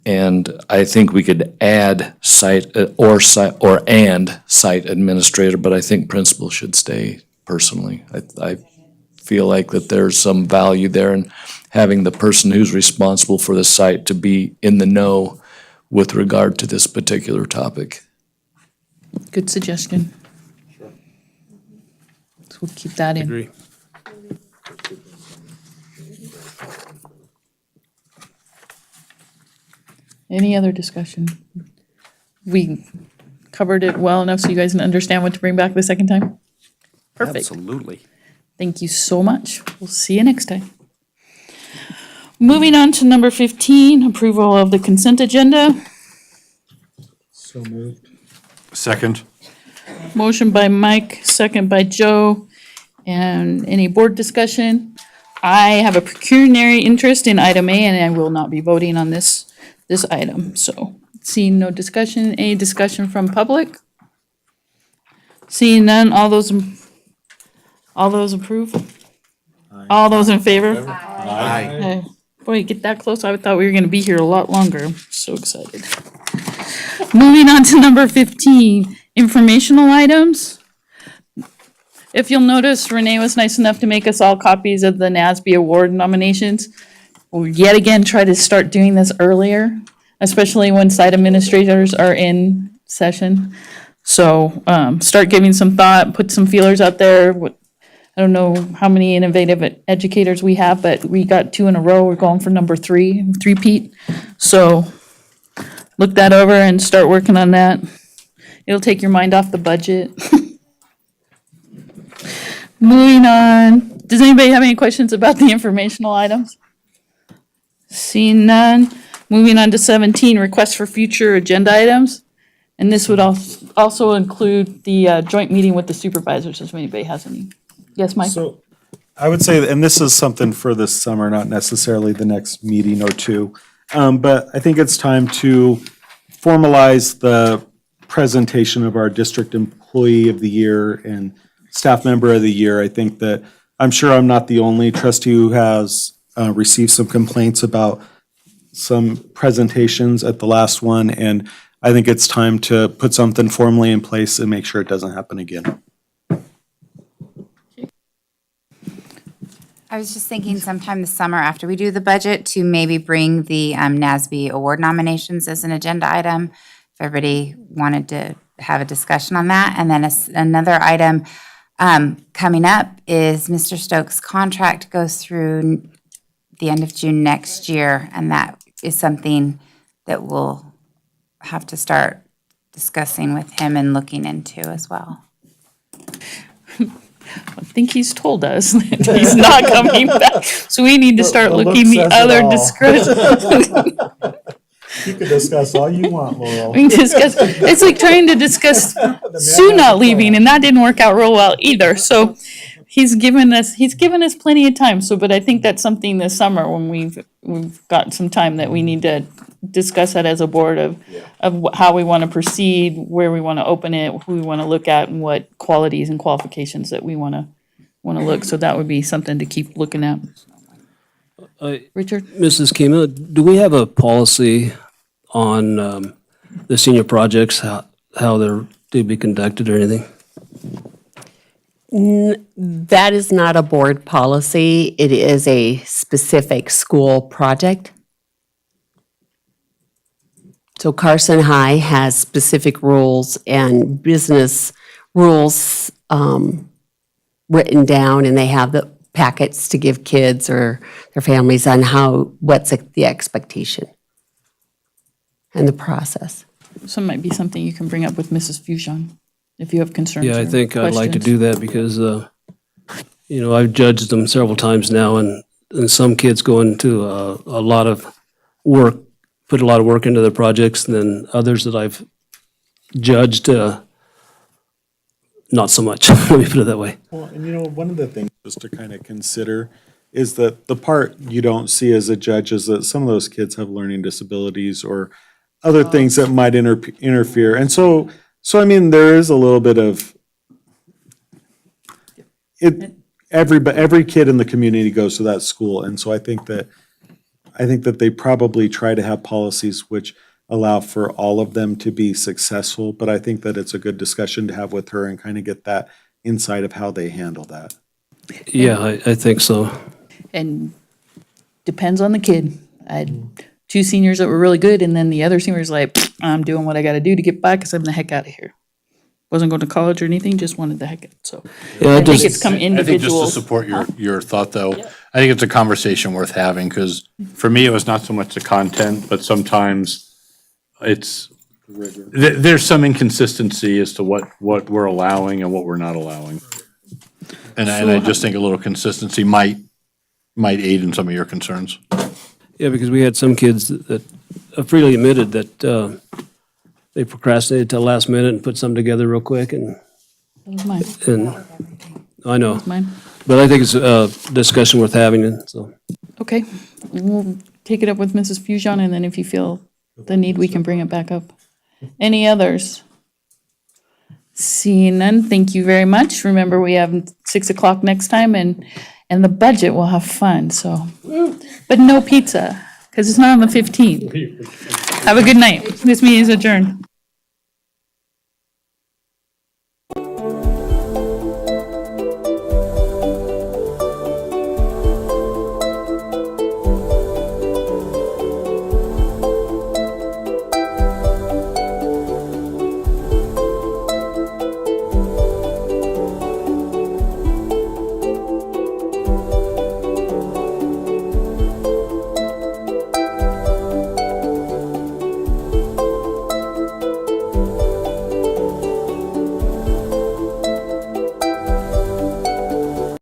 And I think we could add site administrator, but I think principal should stay personally. I feel like that there's some value there in having the person who's responsible for the site to be in the know with regard to this particular topic. Good suggestion. So we'll keep that in. Agree. Any other discussion? We covered it well enough so you guys can understand what to bring back the second time? Perfect. Absolutely. Thank you so much. We'll see you next time. Moving on to number 15, approval of the consent agenda. So moved. Second. Motion by Mike, second by Joe. And any board discussion? I have a pecuniary interest in item A, and I will not be voting on this item. So seeing no discussion, any discussion from public? Seeing none, all those approve? All those in favor? Aye. Boy, get that close, I thought we were gonna be here a lot longer. I'm so excited. Moving on to number 15, informational items. If you'll notice, Renee was nice enough to make us all copies of the NASB award nominations. We'll yet again try to start doing this earlier, especially when site administrators are in session. So start giving some thought, put some feelers out there. I don't know how many innovative educators we have, but we got 2 in a row. We're going for number 3, three-peat. So look that over and start working on that. It'll take your mind off the budget. Moving on, does anybody have any questions about the informational items? Seeing none, moving on to 17, requests for future agenda items. And this would also include the joint meeting with the supervisors, if anybody has any. Yes, Mike? So I would say, and this is something for this summer, not necessarily the next meeting or two, but I think it's time to formalize the presentation of our district employee of the year and staff member of the year. I think that, I'm sure I'm not the only trustee who has received some complaints about some presentations at the last one, and I think it's time to put something formally in place and make sure it doesn't happen again. I was just thinking sometime this summer after we do the budget to maybe bring the NASB award nominations as an agenda item. If everybody wanted to have a discussion on that. And then another item coming up is Mr. Stokes' contract goes through the end of June next year. And that is something that we'll have to start discussing with him and looking into as well. I think he's told us that he's not coming back, so we need to start looking the other discussion. You can discuss all you want, Laurel. We can discuss, it's like trying to discuss Sue not leaving, and that didn't work out real well either, so he's given us plenty of time, so, but I think that's something this summer when we've got some time that we need to discuss that as a board of how we want to proceed, where we want to open it, who we want to look at, and what qualities and qualifications that we want to look, so that would be something to keep looking at. Richard? Mrs. Kima, do we have a policy on the senior projects, how they're to be conducted or anything? That is not a board policy. It is a specific school project. So Carson High has specific rules and business rules written down, and they have the packets to give kids or their families on what's the expectation and the process. So it might be something you can bring up with Mrs. Fusion, if you have concerns Yeah, I or think I'd like to questions. do that because, I've judged them several times now, and some kids go into a lot of work, put a lot of work into their projects, and then others that I've judged, not so much, let me put it that way. Well, and one of the things just to kind of consider is that the part you don't see as a judge is that some of those kids have learning disabilities or other things that might interfere. And so I mean, there is a little bit of it. Every kid in the community goes to that school, and so I think that they probably try to have policies which allow for all of them to be successful. But I think that it's a good discussion to have with her and kind of get that insight of how they handle that. Yeah, I think so. And depends on the kid. I had 2 seniors that were really good, and then the other senior's like, I'm doing what I got to do to get by because I'm the heck out of here. Wasn't going to college or anything, just wanted the heck out. So Yeah, I think it's come I think just to individuals. support your thought, though, I think it's a conversation worth having, because for me, it was not so much the content, but sometimes it's, there's some inconsistency as to what we're allowing and what we're not allowing. And I just think a little consistency might aid in some of your concerns. Yeah, because we had some kids that freely admitted that they procrastinated till last minute and put something together real quick, and That was mine. And I know, Mine. but I think it's a discussion worth having, and so. Okay, we'll take it up with Mrs. Fujon, and then if you feel the need, we can bring it back up. Any others? Seeing none, thank you very much. Remember, we have 6 o'clock next time, and the budget will have fun, so. But no pizza, because it's not on the 15th. Have a good night. This meeting is adjourned.